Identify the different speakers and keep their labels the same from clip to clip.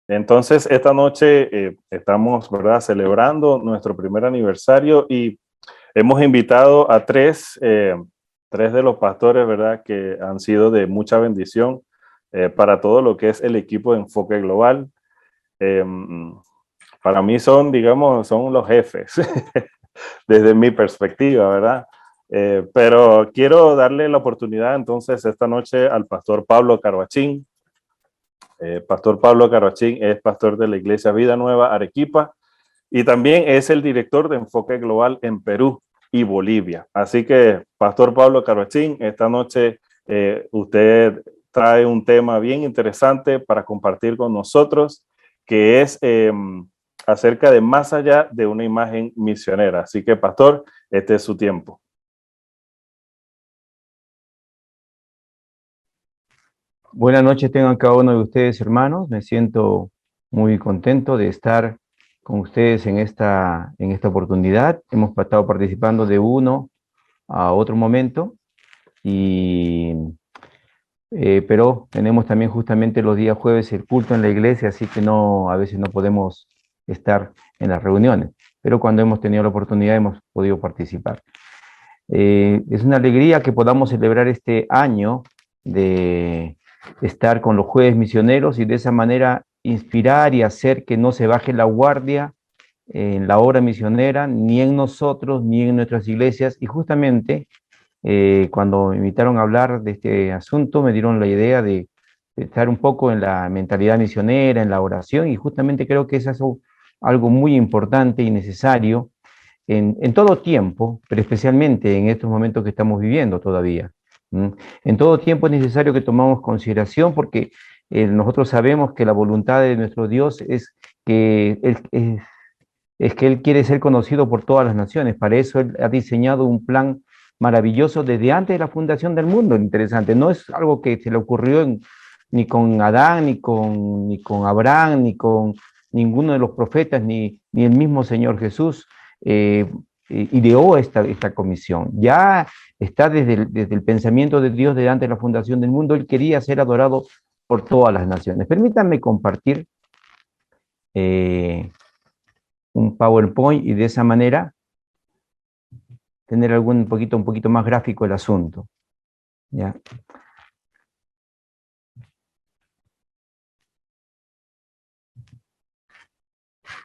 Speaker 1: Entonces, esta noche estamos, ¿verdad?, celebrando nuestro primer aniversario y hemos invitado a tres de los pastores, ¿verdad?, que han sido de mucha bendición para todo lo que es el equipo de Enfoque Global. Eh, para mí son, digamos, son los jefes, desde mi perspectiva, ¿verdad? Pero quiero darle la oportunidad entonces esta noche al pastor Pablo Carvachín. Pastor Pablo Carvachín es pastor de la Iglesia Vida Nueva Arequipa y también es el director de Enfoque Global en Perú y Bolivia. Así que, Pastor Pablo Carvachín, esta noche usted trae un tema bien interesante para compartir con nosotros, que es acerca de más allá de una imagen misionera. Así que, Pastor, este es su tiempo.
Speaker 2: Buenas noches tengan cada uno de ustedes, hermanos. Me siento muy contento de estar con ustedes en esta oportunidad. Hemos estado participando de uno a otro momento, pero tenemos también justamente los días jueves el culto en la iglesia, así que a veces no podemos estar en las reuniones, pero cuando hemos tenido la oportunidad hemos podido participar. Es una alegría que podamos celebrar este año de estar con los jueves misioneros y de esa manera inspirar y hacer que no se baje la guardia en la obra misionera, ni en nosotros, ni en nuestras iglesias. Y justamente cuando me invitaron a hablar de este asunto, me dieron la idea de estar un poco en la mentalidad misionera, en la oración, y justamente creo que es algo muy importante y necesario en todo tiempo, pero especialmente en estos momentos que estamos viviendo todavía. En todo tiempo es necesario que tomamos consideración porque nosotros sabemos que la voluntad de nuestro Dios es que Él quiere ser conocido por todas las naciones. Para eso Él ha diseñado un plan maravilloso desde antes de la fundación del mundo. Interesante, no es algo que se le ocurrió ni con Adán, ni con Abraham, ni con ninguno de los profetas, ni el mismo Señor Jesús ideó esta comisión. Ya está desde el pensamiento de Dios desde antes de la fundación del mundo. Él quería ser adorado por todas las naciones. Permítanme compartir un PowerPoint y de esa manera tener un poquito más gráfico el asunto. ¿Ya?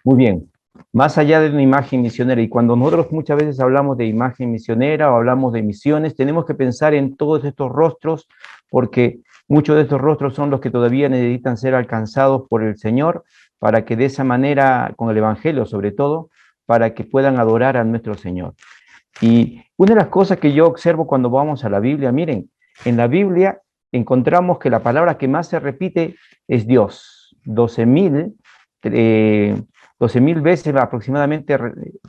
Speaker 2: Muy bien. Más allá de una imagen misionera, y cuando nosotros muchas veces hablamos de imagen misionera o hablamos de misiones, tenemos que pensar en todos estos rostros, porque muchos de estos rostros son los que todavía necesitan ser alcanzados por el Señor, para que de esa manera, con el Evangelio sobre todo, para que puedan adorar a nuestro Señor. Y una de las cosas que yo observo cuando vamos a la Biblia, miren, en la Biblia encontramos que la palabra que más se repite es Dios. 12,000 veces aproximadamente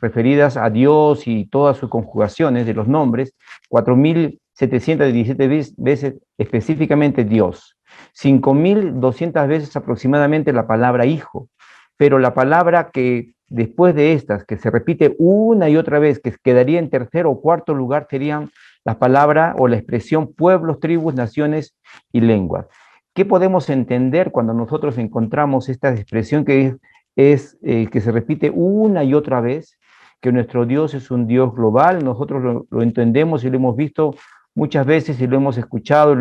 Speaker 2: referidas a Dios y todas sus conjugaciones de los nombres, 4,717 veces específicamente Dios, 5,200 veces aproximadamente la palabra hijo, pero la palabra que después de estas, que se repite una y otra vez, que quedaría en tercer o cuarto lugar, serían la palabra o la expresión pueblos, tribus, naciones y lenguas. ¿Qué podemos entender cuando nosotros encontramos esta expresión que que se repite una y otra vez? Que nuestro Dios es un Dios global, nosotros lo entendemos y lo hemos visto muchas veces y lo hemos escuchado,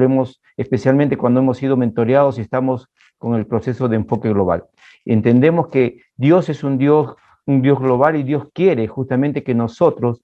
Speaker 2: especialmente cuando hemos sido mentoreados y estamos con el proceso de enfoque global. Entendemos que Dios es un Dios global y Dios quiere justamente que nosotros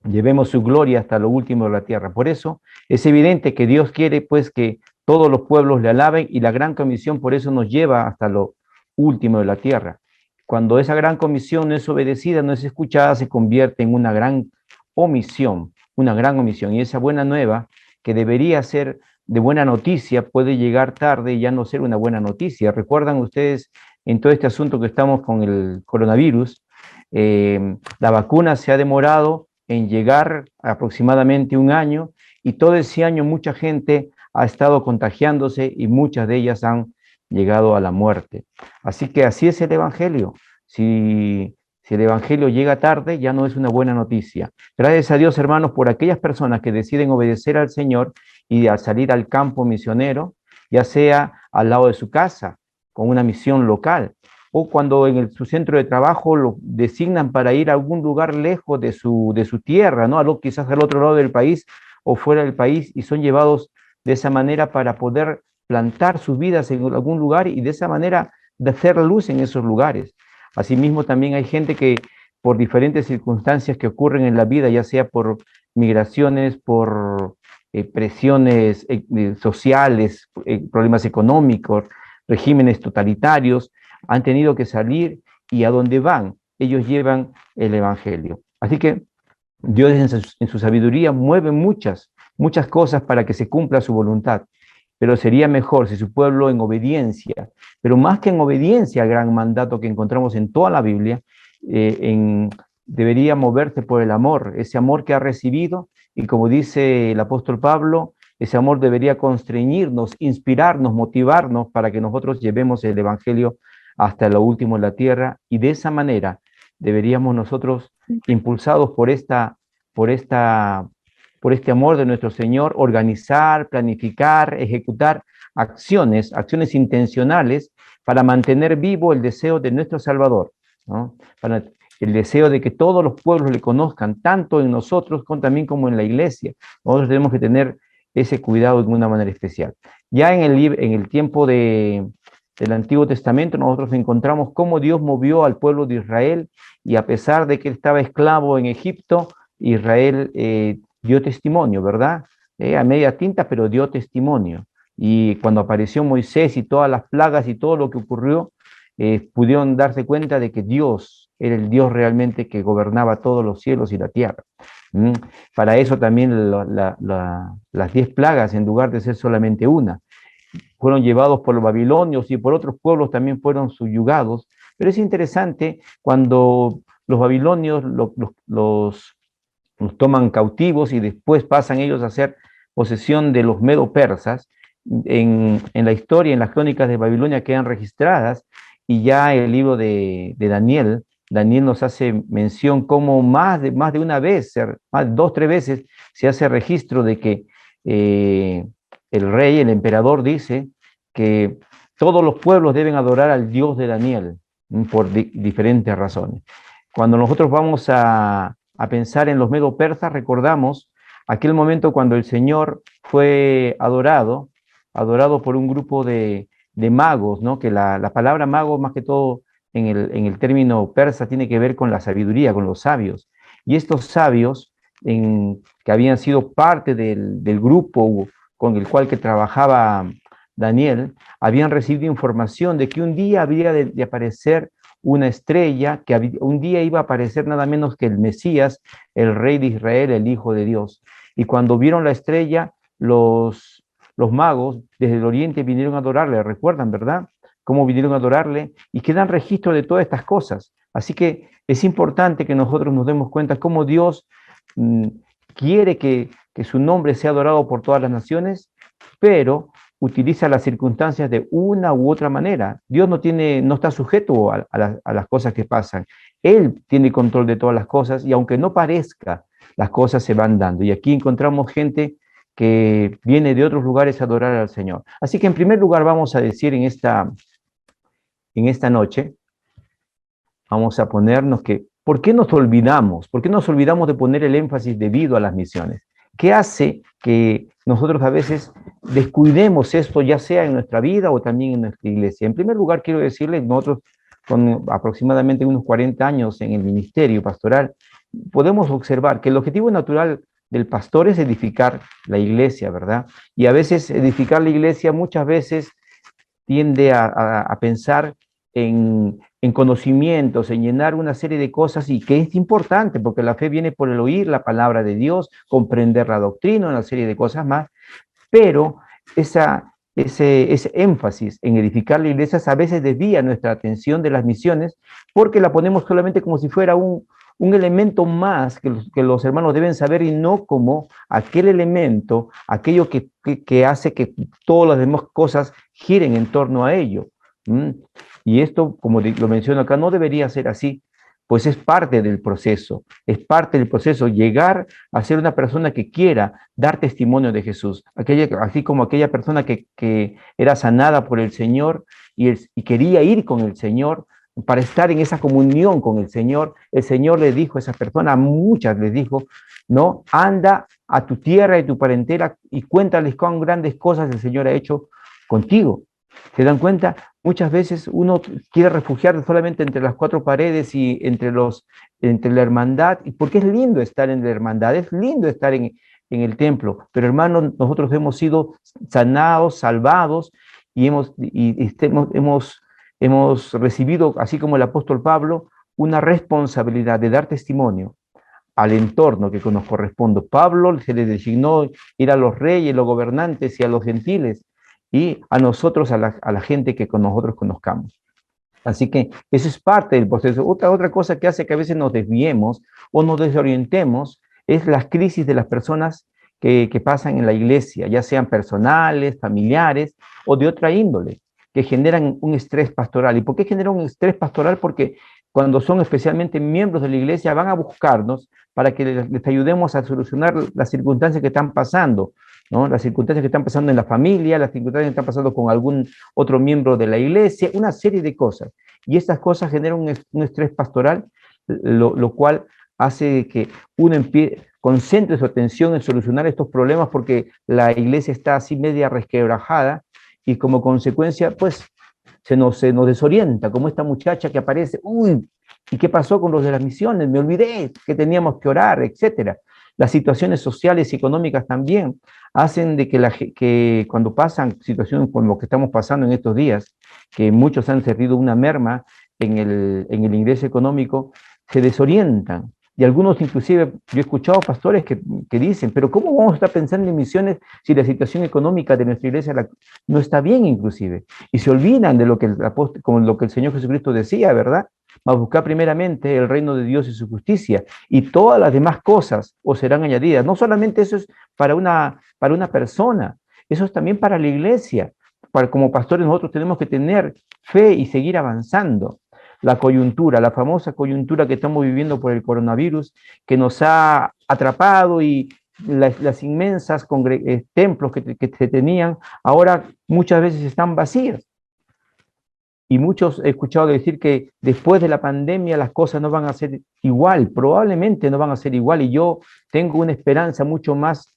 Speaker 2: llevemos su gloria hasta lo último de la tierra. Por eso es evidente que Dios quiere pues que todos los pueblos le alaben y la gran comisión por eso nos lleva hasta lo último de la tierra. Cuando esa gran comisión no es obedecida, no es escuchada, se convierte en una gran omisión, y esa buena nueva que debería ser de buena noticia puede llegar tarde y ya no ser una buena noticia. ¿Recuerdan ustedes en todo este asunto que estamos con el coronavirus? La vacuna se ha demorado en llegar aproximadamente un año y todo ese año mucha gente ha estado contagiándose y muchas de ellas han llegado a la muerte. Así que así es el Evangelio. Si el Evangelio llega tarde, ya no es una buena noticia. Gracias a Dios, hermanos, por aquellas personas que deciden obedecer al Señor y a salir al campo misionero, ya sea al lado de su casa, con una misión local, o cuando en su centro de trabajo lo designan para ir a algún lugar lejos de su tierra, ¿no? Algo quizás al otro lado del país o fuera del país, y son llevados de esa manera para poder plantar sus vidas en algún lugar y de esa manera de hacer luz en esos lugares. Asimismo, también hay gente que por diferentes circunstancias que ocurren en la vida, ya sea por migraciones, por presiones sociales, problemas económicos, regímenes totalitarios, han tenido que salir y a donde van, ellos llevan el Evangelio. Así que Dios en su sabiduría mueve muchas cosas para que se cumpla su voluntad, pero sería mejor si su pueblo en obediencia, pero más que en obediencia al gran mandato que encontramos en toda la Biblia, debería moverse por el amor, ese amor que ha recibido, y como dice el apóstol Pablo, ese amor debería constreñirnos, inspirarnos, motivarnos para que nosotros llevemos el Evangelio hasta lo último en la tierra, y de esa manera deberíamos nosotros, impulsados por este amor de nuestro Señor, organizar, planificar, ejecutar acciones intencionales para mantener vivo el deseo de nuestro Salvador, ¿no? Para el deseo de que todos los pueblos le conozcan, tanto en nosotros también como en la iglesia. Nosotros tenemos que tener ese cuidado de una manera especial. Ya en el tiempo del Antiguo Testamento, nosotros encontramos cómo Dios movió al pueblo de Israel, y a pesar de que él estaba esclavo en Egipto, Israel dio testimonio, ¿verdad? A media tinta, pero dio testimonio. Y cuando apareció Moisés y todas las plagas y todo lo que ocurrió, pudieron darse cuenta de que Dios era el Dios realmente que gobernaba todos los cielos y la tierra. Para eso también las 10 plagas, en lugar de ser solamente una, fueron llevados por los babilonios, y por otros pueblos también fueron subyugados. Pero es interesante cuando los babilonios los toman cautivos y después pasan ellos a ser posesión de los medo-persas. En la historia, en las crónicas de Babilonia quedan registradas, y ya el libro de Daniel nos hace mención como más de una vez, más de 2, 3 veces, se hace registro de que el rey, el emperador, dice que todos los pueblos deben adorar al Dios de Daniel por diferentes razones. Cuando nosotros vamos a pensar en los medo-persas, recordamos aquel momento cuando el Señor fue adorado por un grupo de magos, ¿no? Que la palabra mago, más que todo en el término persa, tiene que ver con la sabiduría, con los sabios. Y estos sabios, que habían sido parte del grupo con el cual que trabajaba Daniel, habían recibido información de que un día había de aparecer una estrella, que un día iba a aparecer nada menos que el Mesías, el rey de Israel, el Hijo de Dios. Y cuando vieron la estrella, los magos desde el oriente vinieron a adorarle, recuerdan, ¿verdad? Cómo vinieron a adorarle, y quedan registro de todas estas cosas. Así que es importante que nosotros nos demos cuenta cómo Dios quiere que su nombre sea adorado por todas las naciones, pero utiliza las circunstancias de una u otra manera. Dios no está sujeto a las cosas que pasan. Él tiene control de todas las cosas, y aunque no parezca, las cosas se van dando. Y aquí encontramos gente que viene de otros lugares a adorar al Señor. Así que en primer lugar vamos a decir en esta noche, vamos a ponernos que, ¿por qué nos olvidamos? ¿Por qué nos olvidamos de poner el énfasis debido a las misiones? ¿Qué hace que nosotros a veces descuidemos esto, ya sea en nuestra vida o también en nuestra iglesia? En primer lugar, quiero decirles, nosotros con aproximadamente unos 40 años en el ministerio pastoral, podemos observar que el objetivo natural del pastor es edificar la iglesia, ¿verdad? Y a veces edificar la iglesia muchas veces tiende a pensar en conocimientos, en llenar una serie de cosas, y que es importante, porque la fe viene por el oír la palabra de Dios, comprender la doctrina, una serie de cosas más, pero ese énfasis en edificar la iglesia a veces desvía nuestra atención de las misiones, porque la ponemos solamente como si fuera un elemento más que los hermanos deben saber, y no como aquel elemento, aquello que hace que todas las demás cosas giren en torno a ello. Y esto, como lo menciono acá, no debería ser así, pues es parte del proceso, llegar a ser una persona que quiera dar testimonio de Jesús, así como aquella persona que era sanada por el Señor y quería ir con el Señor para estar en esa comunión con el Señor le dijo a esa persona, a muchas les dijo, ¿no? Anda a tu tierra y tu parentela y cuéntales cuán grandes cosas el Señor ha hecho contigo. ¿Se dan cuenta? Muchas veces uno quiere refugiarse solamente entre las cuatro paredes y entre la hermandad, porque es lindo estar en la hermandad, es lindo estar en el templo, pero hermanos, nosotros hemos sido sanados, salvados, hemos recibido, así como el apóstol Pablo, una responsabilidad de dar testimonio al entorno que nos corresponde. Pablo se le designó ir a los reyes, los gobernantes y a los gentiles, y a nosotros, a la gente que con nosotros conozcamos. Así que eso es parte del proceso. Otra cosa que hace que a veces nos desviemos o nos desorientemos es las crisis de las personas que pasan en la iglesia, ya sean personales, familiares o de otra índole, que generan un estrés pastoral. ¿Y por qué generan un estrés pastoral? Porque cuando son especialmente miembros de la iglesia van a buscarnos para que les ayudemos a solucionar las circunstancias que están pasando, ¿no? Las circunstancias que están pasando en la familia, las circunstancias que están pasando con algún otro miembro de la iglesia, una serie de cosas. Y estas cosas generan un estrés pastoral, lo cual hace que uno concentre su atención en solucionar estos problemas porque la iglesia está así media resquebrajada y como consecuencia, pues, se nos desorienta, como esta muchacha que aparece, uy, ¿y qué pasó con los de las misiones? Me olvidé que teníamos que orar, etcétera. Las situaciones sociales y económicas también hacen de que cuando pasan situaciones como lo que estamos pasando en estos días, que muchos han sentido una merma en el ingreso económico, se desorientan. Y algunos inclusive, yo he escuchado pastores que dicen, pero ¿cómo vamos a estar pensando en misiones si la situación económica de nuestra iglesia no está bien inclusive? Y se olvidan de lo que como lo que el Señor Jesucristo decía, ¿verdad? Va a buscar primeramente el reino de Dios y su justicia, y todas las demás cosas os serán añadidas. No solamente eso es para una persona, eso es también para la iglesia. Como pastores nosotros tenemos que tener fe y seguir avanzando. La coyuntura, la famosa coyuntura que estamos viviendo por el coronavirus, que nos ha atrapado y las inmensas templos que se tenían, ahora muchas veces están vacíos. Y muchos he escuchado decir que después de la pandemia las cosas no van a ser igual, probablemente no van a ser igual, y yo tengo una esperanza mucho más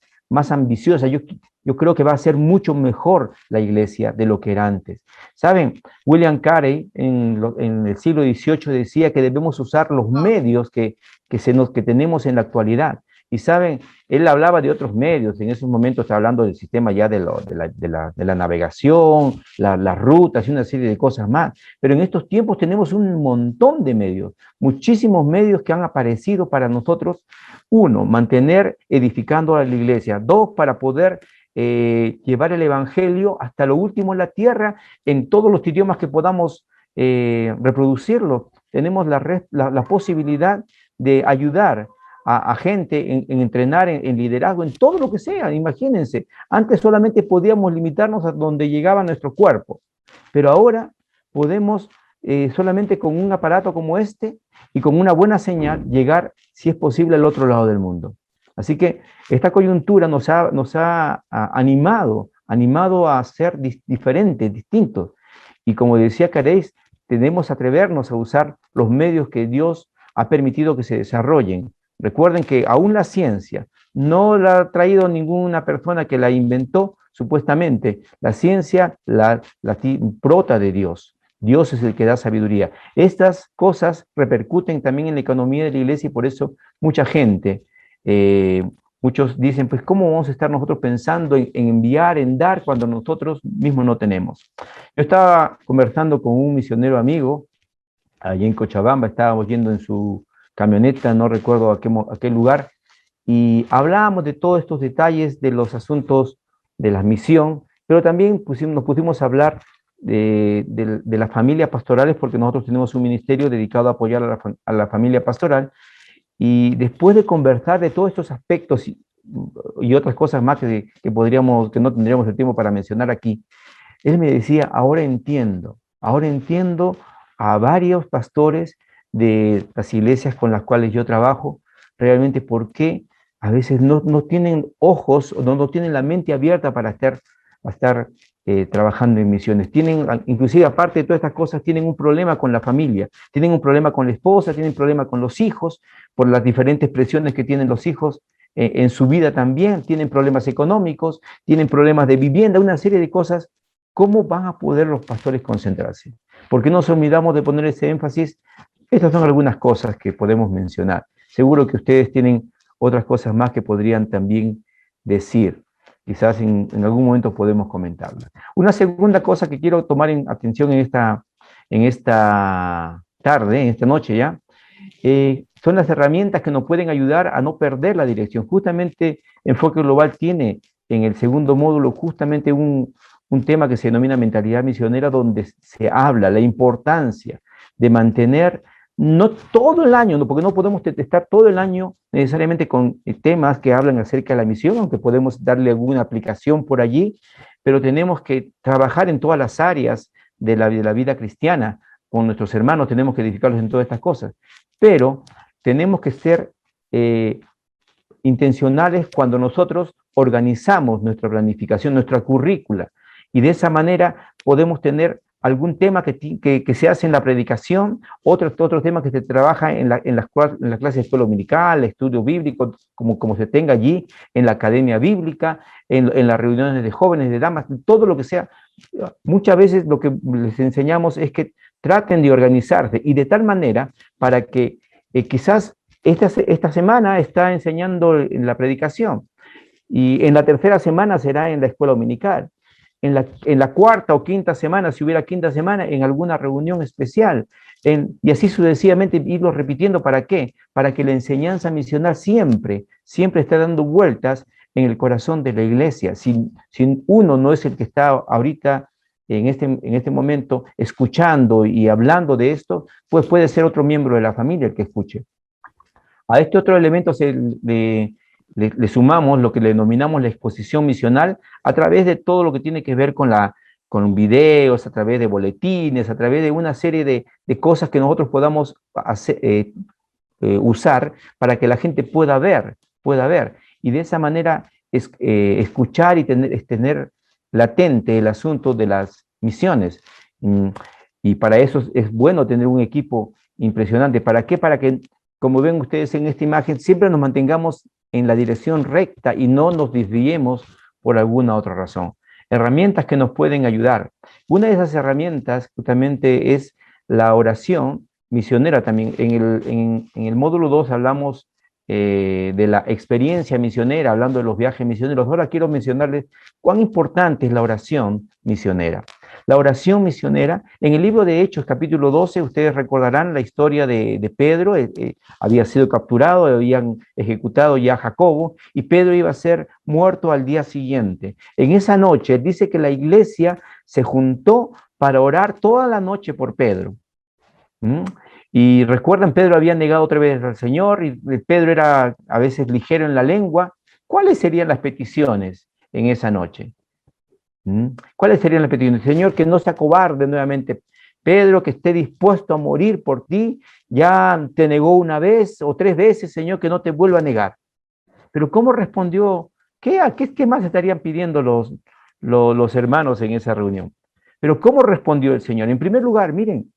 Speaker 2: ambiciosa. Yo creo que va a ser mucho mejor la iglesia de lo que era antes. ¿Saben? William Carey en el siglo XVIII decía que debemos usar los medios que tenemos en la actualidad. Y saben, él hablaba de otros medios, en esos momentos está hablando del sistema ya de la navegación, las rutas y una serie de cosas más. Pero en estos tiempos tenemos un montón de medios, muchísimos medios que han aparecido para nosotros. Uno, mantener edificando a la iglesia. Dos, para poder llevar el evangelio hasta lo último en la tierra, en todos los idiomas que podamos reproducirlo. Tenemos la posibilidad de ayudar a gente en entrenar, en liderazgo, en todo lo que sea. Imagínense, antes solamente podíamos limitarnos a donde llegaba nuestro cuerpo, pero ahora podemos solamente con un aparato como este y con una buena señal llegar, si es posible, al otro lado del mundo. Así que esta coyuntura nos ha animado a ser diferentes, distintos. Y como decía Carey, tenemos que atrevernos a usar los medios que Dios ha permitido que se desarrollen. Recuerden que aún la ciencia no la ha traído ninguna persona que la inventó, supuestamente. La ciencia la brota de Dios. Dios es el que da sabiduría. Estas cosas repercuten también en la economía de la iglesia y por eso mucha gente, muchos dicen, pues ¿cómo vamos a estar nosotros pensando en enviar, en dar, cuando nosotros mismos no tenemos? Yo estaba conversando con un misionero amigo, allí en Cochabamba, estábamos yendo en su camioneta, no recuerdo a qué lugar, y hablábamos de todos estos detalles de los asuntos de la misión, pero también nos pusimos a hablar de las familias pastorales, porque nosotros tenemos un ministerio dedicado a apoyar a la familia pastoral, y después de conversar de todos estos aspectos y otras cosas más que no tendríamos el tiempo para mencionar aquí, él me decía, ahora entiendo a varios pastores de las iglesias con las cuales yo trabajo, realmente por qué a veces no tienen ojos, o no tienen la mente abierta para estar trabajando en misiones. Tienen, inclusive aparte de todas estas cosas, tienen un problema con la familia, tienen un problema con la esposa, tienen un problema con los hijos, por las diferentes presiones que tienen los hijos en su vida también, tienen problemas económicos, tienen problemas de vivienda, una serie de cosas. ¿Cómo van a poder los pastores concentrarse? ¿Por qué nos olvidamos de poner ese énfasis? Estas son algunas cosas que podemos mencionar. Seguro que ustedes tienen otras cosas más que podrían también decir. Quizás en algún momento podemos comentarlas. Una segunda cosa que quiero tomar en atención en esta tarde, en esta noche ya, son las herramientas que nos pueden ayudar a no perder la dirección. Justamente Enfoque Global tiene en el segundo módulo justamente un tema que se denomina mentalidad misionera, donde se habla la importancia de mantener, no todo el año, porque no podemos estar todo el año necesariamente con temas que hablan acerca de la misión, aunque podemos darle alguna aplicación por allí, pero tenemos que trabajar en todas las áreas de la vida cristiana. Con nuestros hermanos tenemos que edificarlos en todas estas cosas, pero tenemos que ser intencionales cuando nosotros organizamos nuestra planificación, nuestra currícula, y de esa manera podemos tener algún tema que se hace en la predicación, otro tema que se trabaja en las clases de escuela dominical, estudio bíblico, como se tenga allí, en la academia bíblica, en las reuniones de jóvenes, de damas, todo lo que sea. Muchas veces lo que les enseñamos es que traten de organizarse y de tal manera para que quizás esta semana está enseñando en la predicación y en la tercera semana será en la escuela dominical. En la cuarta o quinta semana, si hubiera quinta semana, en alguna reunión especial, y así sucesivamente irlo repitiendo. ¿Para qué? Para que la enseñanza misional siempre esté dando vueltas en el corazón de la iglesia. Si uno no es el que está ahorita en este momento escuchando y hablando de esto, pues puede ser otro miembro de la familia el que escuche. A este otro elemento le sumamos lo que le denominamos la exposición misional a través de todo lo que tiene que ver con videos, a través de boletines, a través de una serie de cosas que nosotros podamos usar para que la gente pueda ver, y de esa manera escuchar y tener latente el asunto de las misiones. Y para eso es bueno tener un equipo impresionante. ¿Para qué? Para que, como ven ustedes en esta imagen, siempre nos mantengamos en la dirección recta y no nos desviemos por alguna otra razón. Herramientas que nos pueden ayudar. Una de esas herramientas justamente es la oración misionera también. En el módulo 2 hablamos de la experiencia misionera, hablando de los viajes misioneros. Ahora quiero mencionarles cuán importante es la oración misionera. La oración misionera, en el libro de Hechos, capítulo 12, ustedes recordarán la historia de Pedro. Había sido capturado, habían ejecutado ya a Jacobo, y Pedro iba a ser muerto al día siguiente. En esa noche, dice que la iglesia se juntó para orar toda la noche por Pedro. Y recuerdan, Pedro había negado otra vez al Señor, y Pedro era a veces ligero en la lengua. ¿Cuáles serían las peticiones en esa noche? ¿Cuáles serían las peticiones? Señor, que no se acobarde nuevamente. Pedro, que esté dispuesto a morir por ti. Ya te negó una vez o 3 veces, Señor, que no te vuelva a negar. Pero ¿cómo respondió? ¿Qué más estarían pidiendo los hermanos en esa reunión? Pero ¿cómo respondió el Señor? En primer lugar, miren,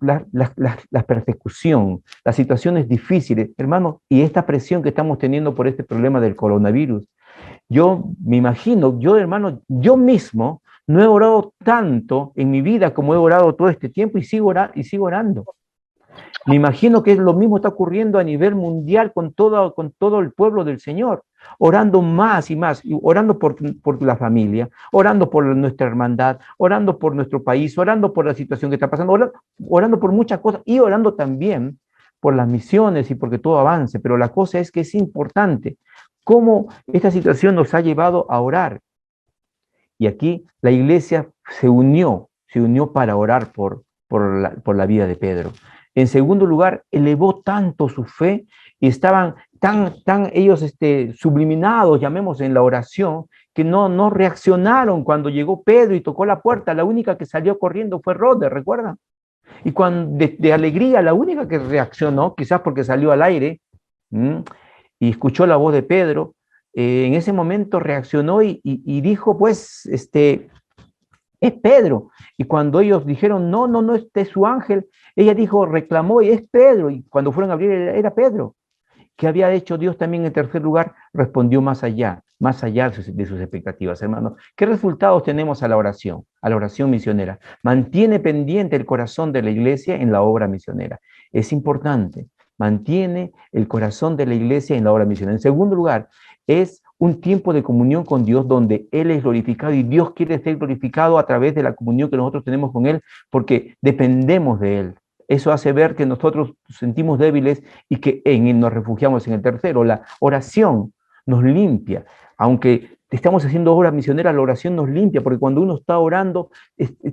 Speaker 2: la persecución, las situaciones difíciles, hermanos, y esta presión que estamos teniendo por este problema del coronavirus. Yo me imagino, hermano, yo mismo no he orado tanto en mi vida como he orado todo este tiempo, y sigo orando. Me imagino que lo mismo está ocurriendo a nivel mundial con todo el pueblo del Señor, orando más y más, orando por la familia, orando por nuestra hermandad, orando por nuestro país, orando por la situación que está pasando, orando por muchas cosas, y orando también por las misiones y porque todo avance. Pero la cosa es que es importante cómo esta situación nos ha llevado a orar. Y aquí la iglesia se unió para orar por la vida de Pedro. En segundo lugar, elevó tanto su fe y estaban tan ellos subliminados, llamemos, en la oración, que no reaccionaron cuando llegó Pedro y tocó la puerta. La única que salió corriendo fue Rode, ¿recuerdan? Y de alegría, la única que reaccionó, quizás porque salió al aire, y escuchó la voz de Pedro, en ese momento reaccionó y dijo, pues, es Pedro. Y cuando ellos dijeron, no, no, no, este es su ángel, ella dijo, reclamó, y es Pedro. Y cuando fueron a abrir, era Pedro. ¿Qué había hecho Dios también en tercer lugar? Respondió más allá de sus expectativas, hermanos. ¿Qué resultados tenemos a la oración misionera? Mantiene pendiente el corazón de la iglesia en la obra misionera. Es importante, mantiene el corazón de la iglesia en la obra misionera. En segundo lugar, es un tiempo de comunión con Dios donde Él es glorificado y Dios quiere ser glorificado a través de la comunión que nosotros tenemos con Él porque dependemos de Él. Eso hace ver que nosotros nos sentimos débiles y que en él nos refugiamos en el tercero. La oración nos limpia. Aunque estamos haciendo obra misionera, la oración nos limpia, porque cuando uno está orando,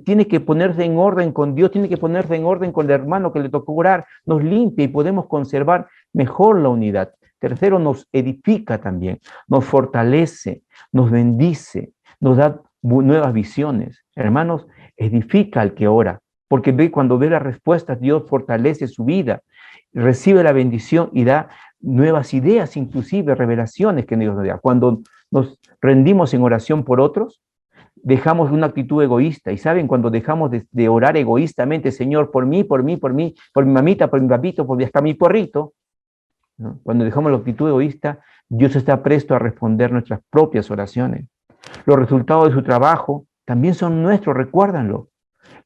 Speaker 2: tiene que ponerse en orden con Dios, tiene que ponerse en orden con el hermano que le tocó orar, nos limpia y podemos conservar mejor la unidad. Tercero, nos edifica también, nos fortalece, nos bendice, nos da nuevas visiones. Hermanos, edifica al que ora, porque cuando ve las respuestas, Dios fortalece su vida, recibe la bendición y da nuevas ideas, inclusive revelaciones que Dios nos da. Cuando nos rendimos en oración por otros, dejamos una actitud egoísta. Y saben, cuando dejamos de orar egoístamente, Señor, por mí, por mí, por mí, por mi mamita, por mi papito, por hasta mi porrito, ¿no? Cuando dejamos la actitud egoísta, Dios está presto a responder nuestras propias oraciones. Los resultados de su trabajo también son nuestros, recuérdanlo.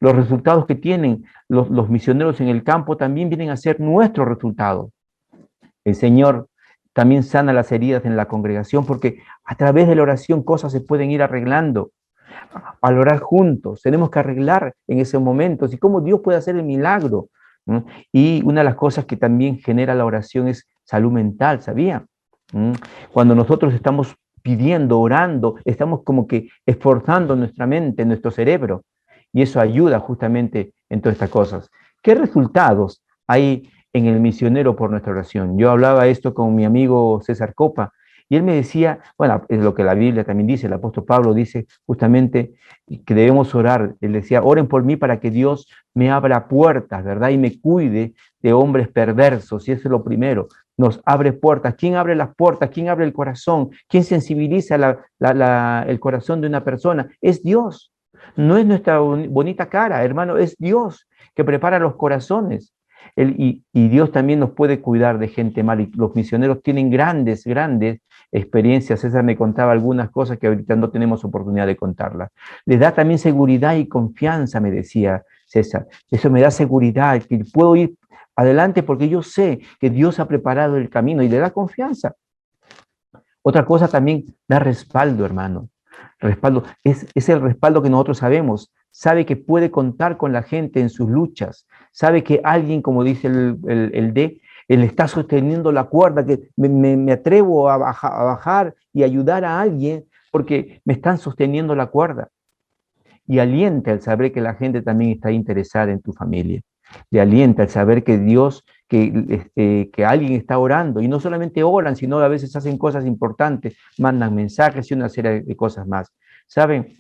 Speaker 2: Los resultados que tienen los misioneros en el campo también vienen a ser nuestros resultados. El Señor también sana las heridas en la congregación porque a través de la oración cosas se pueden ir arreglando. Al orar juntos, tenemos que arreglar en ese momento y cómo Dios puede hacer el milagro, ¿no? Y una de las cosas que también genera la oración es salud mental, ¿sabía? Cuando nosotros estamos pidiendo, orando, estamos como que esforzando nuestra mente, nuestro cerebro, y eso ayuda justamente en todas estas cosas. ¿Qué resultados hay en el misionero por nuestra oración? Yo hablaba esto con mi amigo César Copa, y él me decía, bueno, es lo que la Biblia también dice, el apóstol Pablo dice justamente que debemos orar. Él decía, oren por mí para que Dios me abra puertas, ¿verdad? Y me cuide de hombres perversos, y eso es lo primero. Nos abre puertas. ¿Quién abre las puertas? ¿Quién abre el corazón? ¿Quién sensibiliza el corazón de una persona? Es Dios. No es nuestra bonita cara, hermano, es Dios que prepara los corazones. Y Dios también nos puede cuidar de gente mala. Y los misioneros tienen grandes, grandes experiencias. César me contaba algunas cosas que ahorita no tenemos oportunidad de contarlas. Les da también seguridad y confianza, me decía César. Eso me da seguridad, que puedo ir adelante porque yo sé que Dios ha preparado el camino y le da confianza. Otra cosa también da respaldo, hermano. Respaldo es el respaldo que nosotros sabemos. Sabe que puede contar con la gente en sus luchas. Sabe que alguien, como dice el D, él está sosteniendo la cuerda, que me atrevo a bajar y ayudar a alguien porque me están sosteniendo la cuerda. Y alienta el saber que la gente también está interesada en tu familia. Le alienta el saber que Dios, que alguien está orando, y no solamente oran, sino a veces hacen cosas importantes, mandan mensajes y una serie de cosas más. ¿Saben?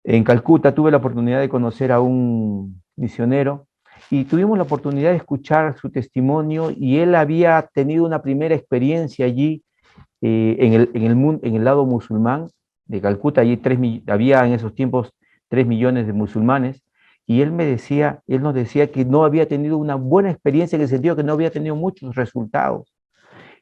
Speaker 2: En Calcuta tuve la oportunidad de conocer a un misionero y tuvimos la oportunidad de escuchar su testimonio y él había tenido una primera experiencia allí en el lado musulmán de Calcuta. Allí había en esos tiempos 3 millones de musulmanes y él nos decía que no había tenido una buena experiencia en el sentido que no había tenido muchos resultados.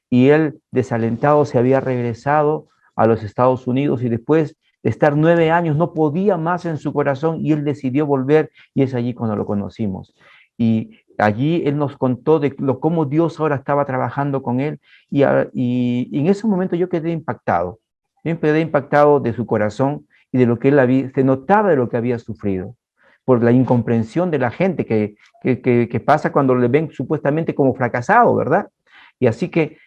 Speaker 2: Y él, desalentado, se había regresado a los Estados Unidos y después de estar 9 años no podía más en su corazón y él decidió volver y es allí cuando lo conocimos. Y allí él nos contó de cómo Dios ahora estaba trabajando con él y en ese momento yo quedé impactado. Yo quedé impactado de su corazón y de lo que él se notaba de lo que había sufrido por la incomprensión de la gente que pasa cuando le ven supuestamente como fracasado, ¿verdad? Y así que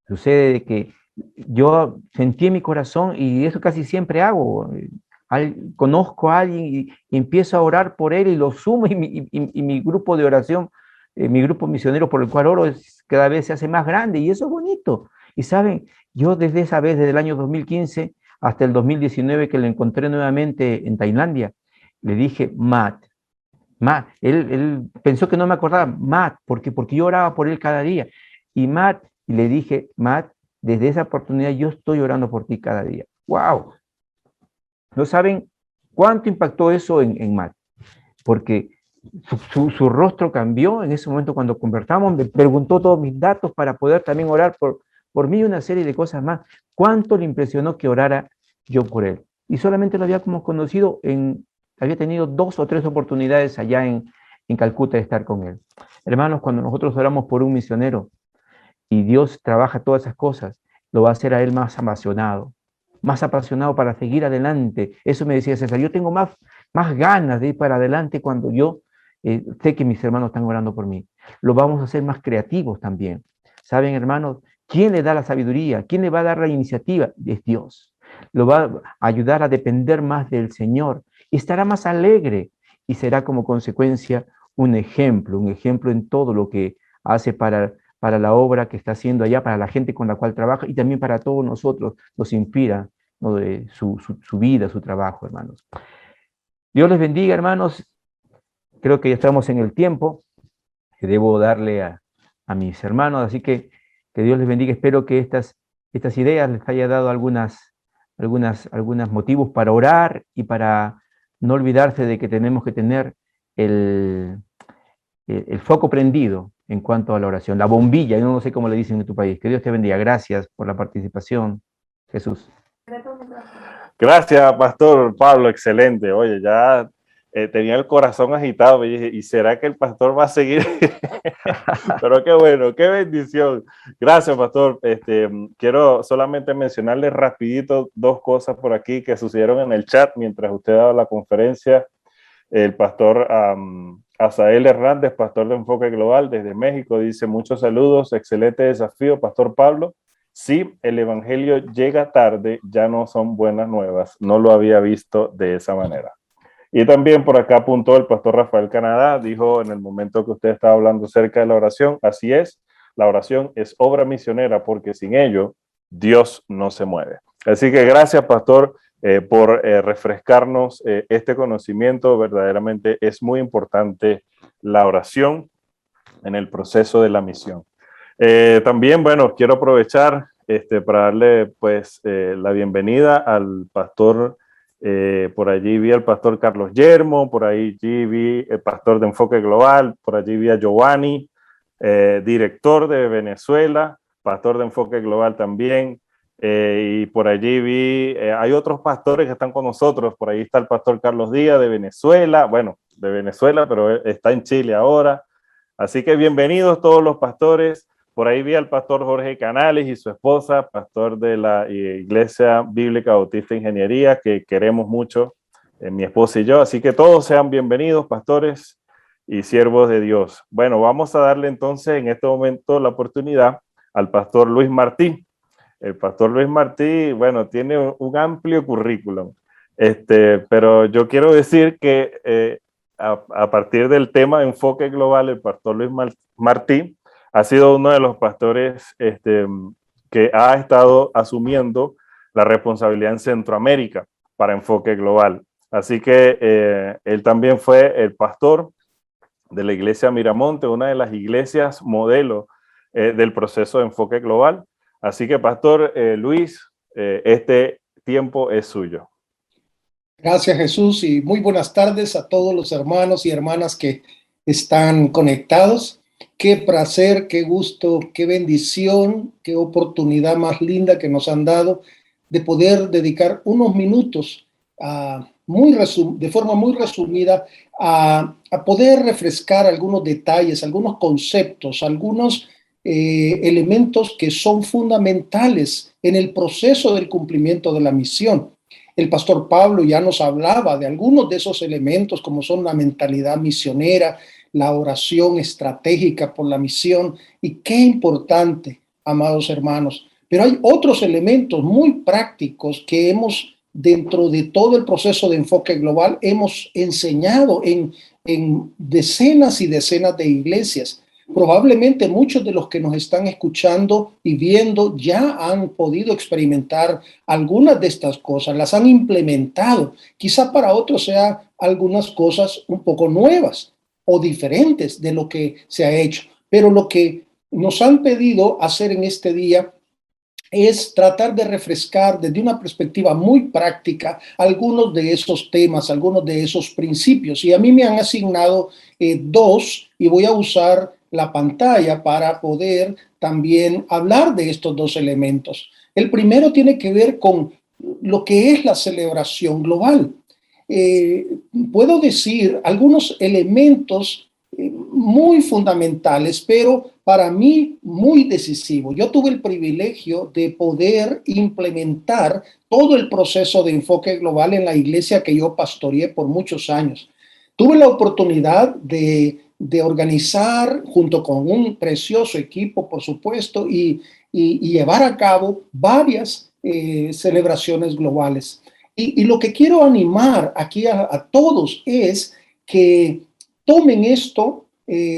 Speaker 2: sucede que yo sentí en mi corazón, y eso casi siempre hago, conozco a alguien y empiezo a orar por él y lo sumo y mi grupo de oración, mi grupo misionero por el cual oro cada vez se hace más grande y eso es bonito. Y saben, yo desde esa vez, desde el año 2015 hasta el 2019 que lo encontré nuevamente en Tailandia, le dije, Matt, él pensó que no me acordaba, Matt, porque yo oraba por él cada día. Y le dije, Matt, desde esa oportunidad yo estoy orando por ti cada día. ¡Wow! No saben cuánto impactó eso en Matt, porque su rostro cambió en ese momento cuando conversamos, me preguntó todos mis datos para poder también orar por mí y una serie de cosas más. ¿Cuánto le impresionó que orara yo por él? Y solamente lo habíamos conocido había tenido 2 o 3 oportunidades allá en Calcuta de estar con él. Hermanos, cuando nosotros oramos por un misionero y Dios trabaja todas esas cosas, lo va a hacer a él más apasionado para seguir adelante. Eso me decía César, yo tengo más ganas de ir para adelante cuando yo sé que mis hermanos están orando por mí. Lo vamos a hacer más creativos también. ¿Saben, hermanos? ¿Quién le da la sabiduría? ¿Quién le va a dar la iniciativa? Es Dios. Lo va a ayudar a depender más del Señor. Y estará más alegre y será como consecuencia un ejemplo en todo lo que hace para la obra que está haciendo allá, para la gente con la cual trabaja y también para todos nosotros. Nos inspira, ¿no?, de su vida, su trabajo, hermanos. Dios les bendiga, hermanos. Creo que ya estamos en el tiempo que debo darle a mis hermanos, así que Dios les bendiga. Espero que estas ideas les haya dado algunos motivos para orar y para no olvidarse de que tenemos que tener el foco prendido en cuanto a la oración, la bombilla, yo no sé cómo le dicen en tu país. Que Dios te bendiga. Gracias por la participación, Jesús.
Speaker 1: Gracias, Pastor Pablo, excelente. Oye, ya tenía el corazón agitado y dije, ¿y será que el pastor va a seguir? Pero qué bueno, qué bendición. Gracias, Pastor. Quiero solamente mencionarle rapidito 2 cosas por aquí que sucedieron en el chat mientras usted daba la conferencia. El pastor Asael Hernández, pastor de Enfoque Global desde México, dice: muchos saludos, excelente desafío, Pastor Pablo. Sí, el evangelio llega tarde, ya no son buenas nuevas. No lo había visto de esa manera. Y también por acá apuntó el pastor Rafael Canadá, dijo en el momento que usted estaba hablando acerca de la oración, así es, la oración es obra misionera porque sin ello Dios no se mueve. Así que gracias, pastor, por refrescarnos este conocimiento. Verdaderamente es muy importante la oración en el proceso de la misión. También, bueno, quiero aprovechar para darle pues la bienvenida al pastor. Por allí vi al pastor Carlos Yermo, por allí vi el pastor de Enfoque Global, por allí vi a Giovanni, director de Venezuela, pastor de Enfoque Global también, y por allí vi, hay otros pastores que están con nosotros, por ahí está el pastor Carlos Díaz de Venezuela, bueno, de Venezuela, pero está en Chile ahora. Así que bienvenidos todos los pastores. Por ahí vi al pastor Jorge Canales y su esposa, pastor de la Iglesia Bíblica Bautista Ingeniería, que queremos mucho, mi esposa y yo. Así que todos sean bienvenidos, pastores y siervos de Dios. Bueno, vamos a darle entonces en este momento la oportunidad al pastor Luis Martí. El pastor Luis Martí, bueno, tiene un amplio currículum, pero yo quiero decir que a partir del tema de Enfoque Global, el pastor Luis Martí ha sido uno de los pastores que ha estado asumiendo la responsabilidad en Centroamérica para Enfoque Global. Así que él también fue el pastor de la iglesia Miramonte, una de las iglesias modelo del proceso de Enfoque Global. Así que, pastor Luis, este tiempo es suyo.
Speaker 3: Gracias, Jesús, y muy buenas tardes a todos los hermanos y hermanas que están conectados. Qué placer, qué gusto, qué bendición, qué oportunidad más linda que nos han dado de poder dedicar unos minutos de forma muy resumida a poder refrescar algunos detalles, algunos conceptos, algunos elementos que son fundamentales en el proceso del cumplimiento de la misión. El pastor Pablo ya nos hablaba de algunos de esos elementos, como son la mentalidad misionera, la oración estratégica por la misión, y qué importante, amados hermanos. Pero hay otros elementos muy prácticos que dentro de todo el proceso de Enfoque Global, hemos enseñado en decenas y decenas de iglesias. Probablemente muchos de los que nos están escuchando y viendo ya han podido experimentar algunas de estas cosas, las han implementado. Quizá para otros sea algunas cosas un poco nuevas o diferentes de lo que se ha hecho. Pero lo que nos han pedido hacer en este día es tratar de refrescar desde una perspectiva muy práctica algunos de esos temas, algunos de esos principios. Y a mí me han asignado dos, y voy a usar la pantalla para poder también hablar de estos dos elementos. El primero tiene que ver con lo que es la celebración global. Eh, Puedo decir algunos elementos muy fundamentales, pero para mí muy decisivos. Yo tuve el privilegio de poder implementar todo el proceso de enfoque global en la iglesia que yo pastoreé por muchos años. Tuve la oportunidad de organizar junto con un precioso equipo, por supuesto, y llevar a cabo varias celebraciones globales. Y lo que quiero animar aquí a todos es que tomen esto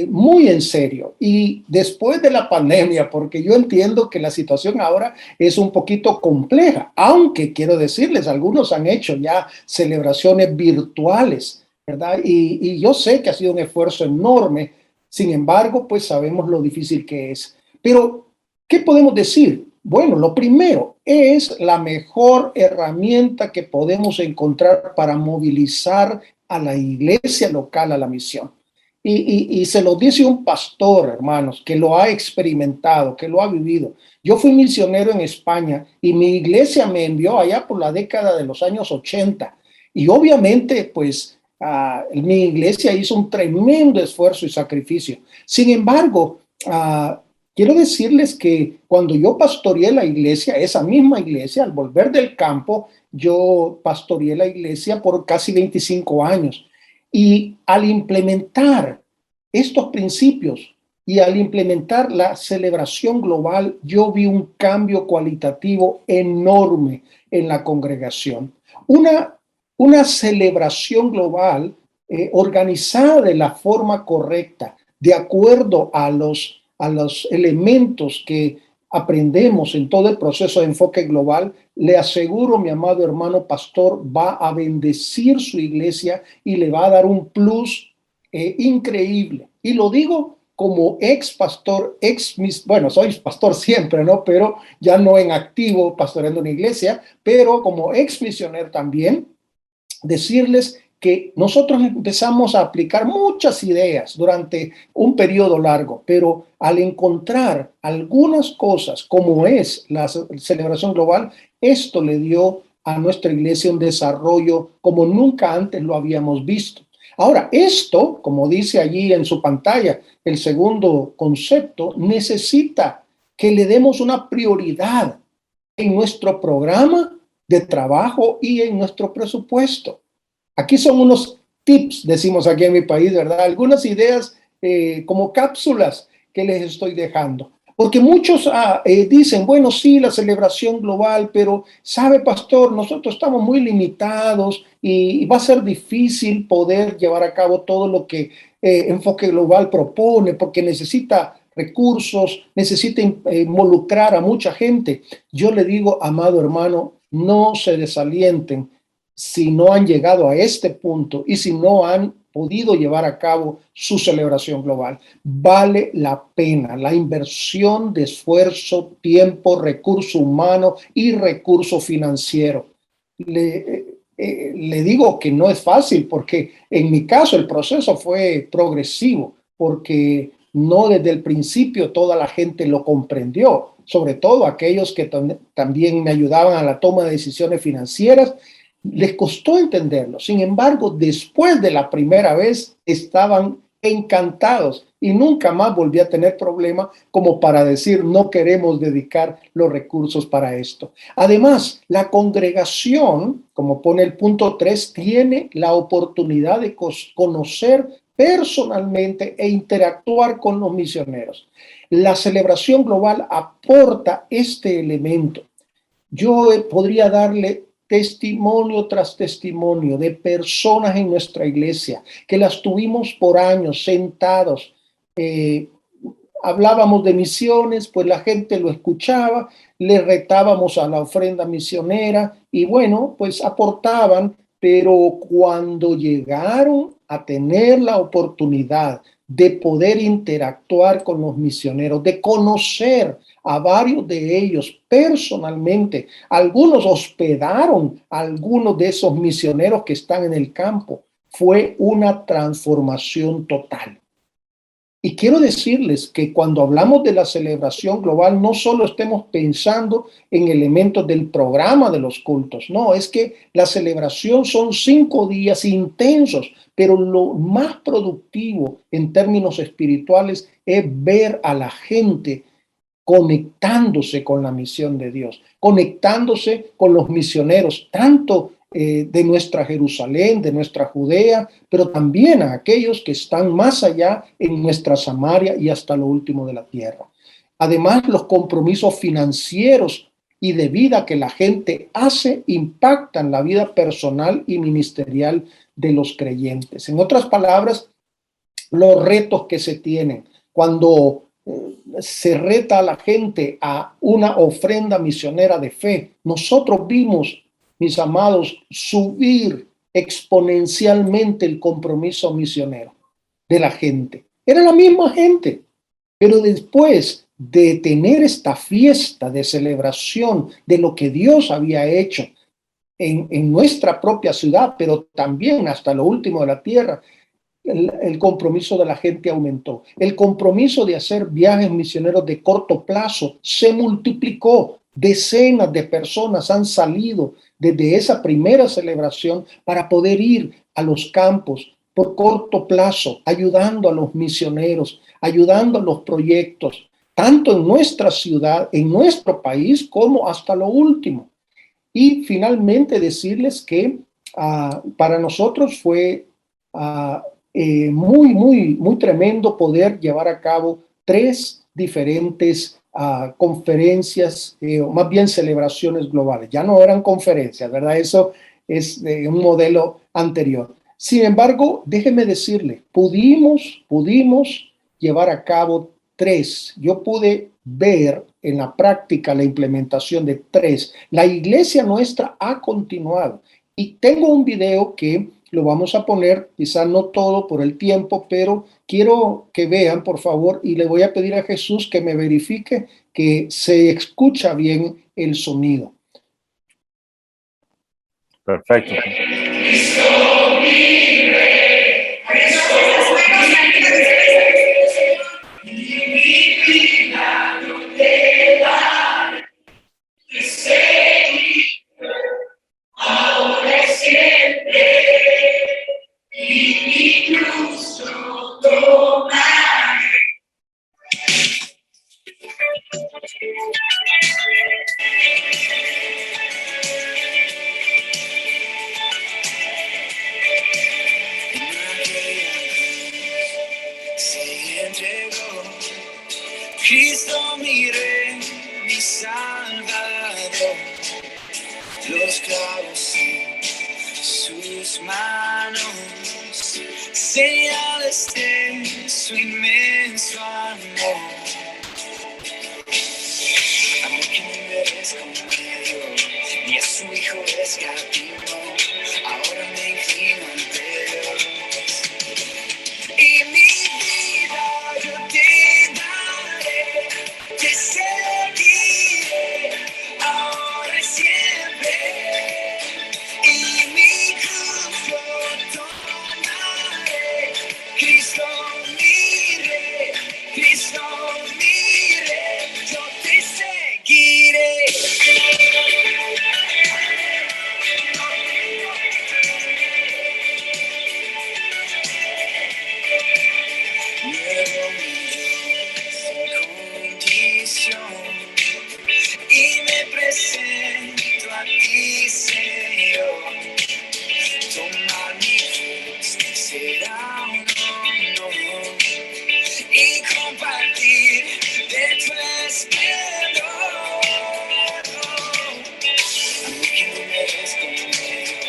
Speaker 3: muy en serio. Y después de la pandemia, porque yo entiendo que la situación ahora es un poquito compleja, aunque quiero decirles, algunos han hecho ya celebraciones virtuales, ¿verdad? Y yo sé que ha sido un esfuerzo enorme. Sin embargo, pues sabemos lo difícil que es. Pero, ¿qué podemos decir? Bueno, lo primero es la mejor herramienta que podemos encontrar para movilizar a la iglesia local a la misión. Y se lo dice un pastor, hermanos, que lo ha experimentado, que lo ha vivido. Yo fui misionero en España y mi iglesia me envió allá por la década de los años 80. Y obviamente, pues, mi iglesia hizo un tremendo esfuerzo y sacrificio. Sin embargo, quiero decirles que cuando yo pastoreé la iglesia, esa misma iglesia, al volver del campo, yo pastoreé la iglesia por casi 25 años. Y al implementar estos principios y al implementar la celebración global, yo vi un cambio cualitativo enorme en la congregación. Una celebración global organizada de la forma correcta, de acuerdo a los elementos que aprendemos en todo el proceso de enfoque global, le aseguro, mi amado hermano pastor, va a bendecir su iglesia y le va a dar un plus increíble. Y lo digo como ex pastor, bueno, soy pastor siempre, ¿no? Pero ya no en activo pastoreando una iglesia, pero como ex misionero también, decirles que nosotros empezamos a aplicar muchas ideas durante un periodo largo, pero al encontrar algunas cosas como es la celebración global, esto le dio a nuestra iglesia un desarrollo como nunca antes lo habíamos visto. Ahora, esto, como dice allí en su pantalla, el segundo concepto, necesita que le demos una prioridad en nuestro programa de trabajo y en nuestro presupuesto. Aquí son unos tips, decimos aquí en mi país, ¿verdad? Algunas ideas como cápsulas que les estoy dejando. Porque muchos dicen, bueno, sí, la celebración global, pero sabe, pastor, nosotros estamos muy limitados y va a ser difícil poder llevar a cabo todo lo que Enfoque Global propone, porque necesita recursos, necesita involucrar a mucha gente. Yo le digo, amado hermano, no se desalienten si no han llegado a este punto y si no han podido llevar a cabo su celebración global. Vale la pena la inversión de esfuerzo, tiempo, recurso humano y recurso financiero. Le digo que no es fácil porque en mi caso el proceso fue progresivo porque no desde el principio toda la gente lo comprendió, sobre todo aquellos que también me ayudaban a la toma de decisiones financieras. Les costó entenderlo. Sin embargo, después de la primera vez estaban encantados y nunca más volví a tener problema como para decir no queremos dedicar los recursos para esto. Además, la congregación, como pone el punto 3, tiene la oportunidad de conocer personalmente e interactuar con los misioneros. La celebración global aporta este elemento. Yo podría darle testimonio tras testimonio de personas en nuestra iglesia que las tuvimos por años sentados. Hablábamos de misiones, pues la gente lo escuchaba, le retábamos a la ofrenda misionera y bueno, pues aportaban, pero cuando llegaron a tener la oportunidad de poder interactuar con los misioneros, de conocer a varios de ellos personalmente. Algunos hospedaron a algunos de esos misioneros que están en el campo. Fue una transformación total. Y quiero decirles que cuando hablamos de la celebración global, no solo estemos pensando en elementos del programa de los cultos, no, es que la celebración son 5 días intensos, pero lo más productivo en términos espirituales es ver a la gente conectándose con la misión de Dios, conectándose con los misioneros, tanto de nuestra Jerusalén, de nuestra Judea, pero también a aquellos que están más allá en nuestra Samaria y hasta lo último de la tierra. Además, los compromisos financieros y de vida que la gente hace impactan la vida personal y ministerial de los creyentes. En otras palabras, los retos que se tienen cuando se reta a la gente a una ofrenda misionera de fe. Nosotros vimos, mis amados, subir exponencialmente el compromiso misionero de la gente. Era la misma gente, pero después de tener esta fiesta de celebración de lo que Dios había hecho en nuestra propia ciudad, pero también hasta lo último de la tierra, el compromiso de la gente aumentó. El compromiso de hacer viajes misioneros de corto plazo se multiplicó. Decenas de personas han salido desde esa primera celebración para poder ir a los campos por corto plazo, ayudando a los misioneros, ayudando a los proyectos, tanto en nuestra ciudad, en nuestro país, como hasta lo último. Y finalmente decirles que para nosotros fue muy tremendo poder llevar a cabo 3 diferentes conferencias, o más bien celebraciones globales. Ya no eran conferencias, ¿verdad? Eso es un modelo anterior. Sin embargo, déjeme decirle, pudimos llevar a cabo 3. Yo pude ver en la práctica la implementación de 3. La iglesia nuestra ha continuado. Y tengo un video que lo vamos a poner, quizás no todo por el tiempo, pero quiero que vean, por favor, y le voy a pedir a Jesús que me verifique que se escucha bien el sonido.
Speaker 1: Perfecto.
Speaker 4: Cristo mi Rey, mi Salvador, los clavos en sus manos, señales de su inmenso amor. Amor que no merezco medio, ni a su Hijo escatimó, ahora me inclino ante Dios. Y mi vida yo te daré, te seguiré, ahora y siempre. Y mi cruz yo tomaré, Cristo mi Rey, Cristo mi Rey, yo te seguiré. Nuevo sin condición y me presento a ti, Señor. Tomar mi cruz será un honor y compartir de tu esplendor. Amor que no merezco medio.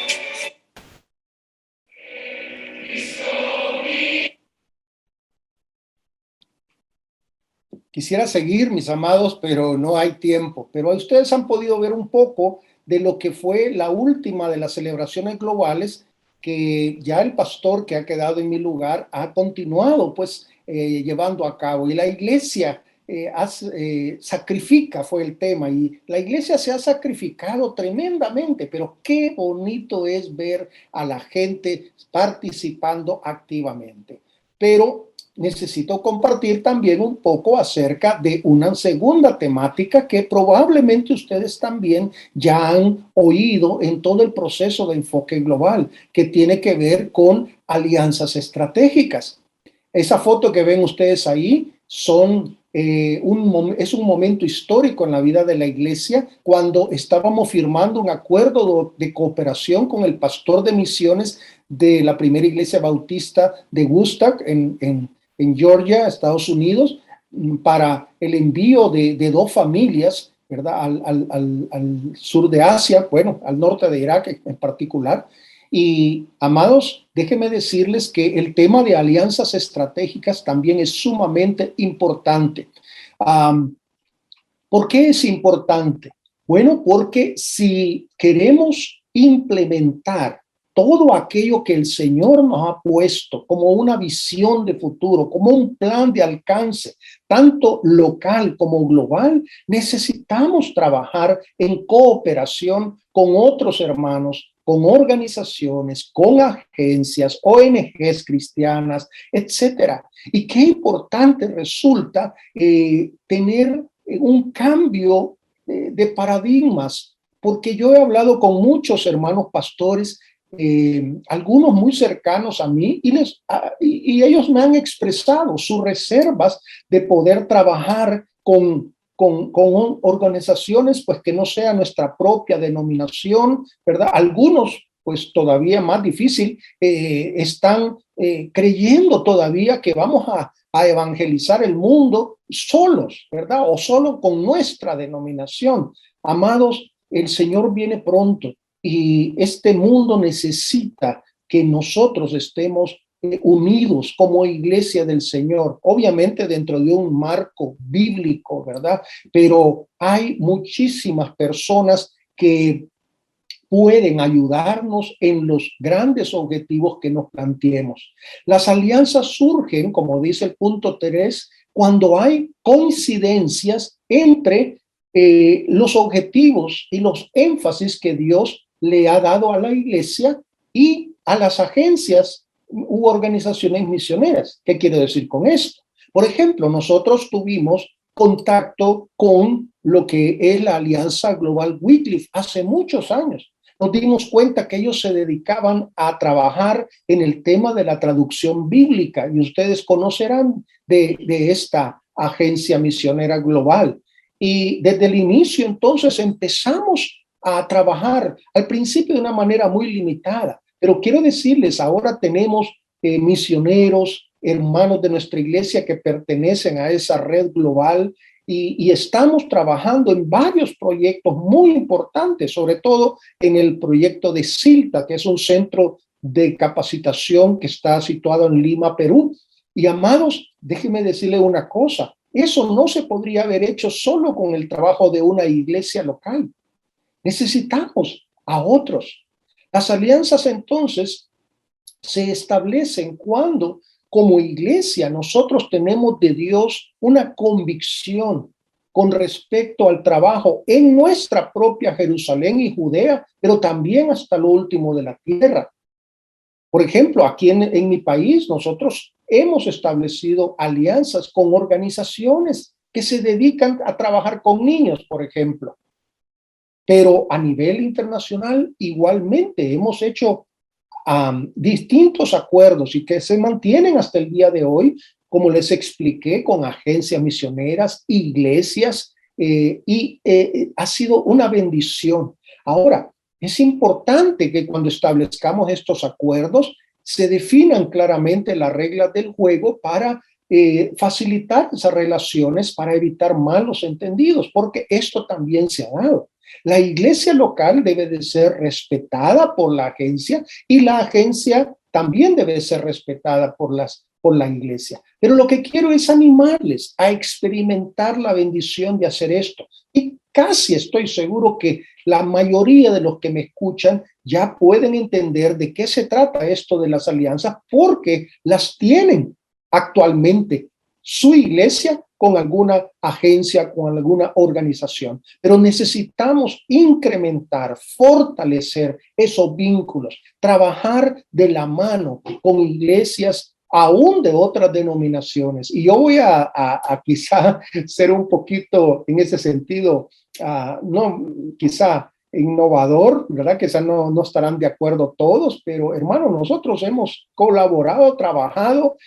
Speaker 3: Quisiera seguir, mis amados, pero no hay tiempo. Pero ustedes han podido ver un poco de lo que fue la última de las celebraciones globales que ya el pastor que ha quedado en mi lugar ha continuado pues llevando a cabo, y la iglesia sacrifica, fue el tema, y la iglesia se ha sacrificado tremendamente, pero qué bonito es ver a la gente participando activamente. Pero necesito compartir también un poco acerca de una segunda temática que probablemente ustedes también ya han oído en todo el proceso de enfoque global, que tiene que ver con alianzas estratégicas. Esa foto que ven ustedes ahí es un momento histórico en la vida de la iglesia, cuando estábamos firmando un acuerdo de cooperación con el pastor de misiones de la primera iglesia bautista de Woodstock en Georgia, Estados Unidos, para el envío de 2 familias, ¿verdad? Al sur de Asia, bueno, al norte de Irak en particular. Y, amados, déjenme decirles que el tema de alianzas estratégicas también es sumamente importante. ¿Por qué es importante? Bueno, porque si queremos implementar todo aquello que el Señor nos ha puesto como una visión de futuro, como un plan de alcance, tanto local como global, necesitamos trabajar en cooperación con otros hermanos, con organizaciones, con agencias, ONGs cristianas, etcétera. Y qué importante resulta tener un cambio de paradigmas, porque yo he hablado con muchos hermanos pastores, algunos muy cercanos a mí, y ellos me han expresado sus reservas de poder trabajar con organizaciones pues que no sea nuestra propia denominación, ¿verdad? Algunos pues todavía más difícil, están creyendo todavía que vamos a evangelizar el mundo solos, ¿verdad? O solo con nuestra denominación. Amados, el Señor viene pronto y este mundo necesita que nosotros estemos unidos como iglesia del Señor, obviamente dentro de un marco bíblico, ¿verdad? Pero hay muchísimas personas que pueden ayudarnos en los grandes objetivos que nos planteemos. Las alianzas surgen, como dice el punto 3, cuando hay coincidencias entre los objetivos y los énfasis que Dios le ha dado a la iglesia y a las agencias u organizaciones misioneras. ¿Qué quiero decir con esto? Por ejemplo, nosotros tuvimos contacto con lo que es la Alianza Global Wycliffe hace muchos años. Nos dimos cuenta que ellos se dedicaban a trabajar en el tema de la traducción bíblica, y ustedes conocerán de esta agencia misionera global. Y desde el inicio entonces empezamos a trabajar, al principio de una manera muy limitada, pero quiero decirles, ahora tenemos misioneros, hermanos de nuestra iglesia que pertenecen a esa red global, y estamos trabajando en varios proyectos muy importantes, sobre todo en el proyecto de CILTA, que es un centro de capacitación que está situado en Lima, Perú. Y amados, déjenme decirle una cosa, eso no se podría haber hecho solo con el trabajo de una iglesia local. Necesitamos a otros. Las alianzas entonces se establecen cuando, como iglesia, nosotros tenemos de Dios una convicción con respecto al trabajo en nuestra propia Jerusalén y Judea, pero también hasta lo último de la tierra. Por ejemplo, aquí en mi país, nosotros hemos establecido alianzas con organizaciones que se dedican a trabajar con niños, por ejemplo. Pero a nivel internacional, igualmente, hemos hecho distintos acuerdos y que se mantienen hasta el día de hoy, como les expliqué, con agencias misioneras, iglesias, ha sido una bendición. Ahora, es importante que cuando establezcamos estos acuerdos se definan claramente las reglas del juego para facilitar esas relaciones, para evitar malos entendidos, porque esto también se ha dado. La iglesia local debe de ser respetada por la agencia, y la agencia también debe de ser respetada por la iglesia. Pero lo que quiero es animarles a experimentar la bendición de hacer esto. Y casi estoy seguro que la mayoría de los que me escuchan ya pueden entender de qué se trata esto de las alianzas, porque las tienen actualmente su iglesia con alguna agencia, con alguna organización. Pero necesitamos incrementar, fortalecer esos vínculos, trabajar de la mano con iglesias aún de otras denominaciones. Y yo voy a quizá ser un poquito en ese sentido, no, quizá innovador, ¿verdad? Quizá no estarán de acuerdo todos, pero hermano, nosotros hemos colaborado, trabajado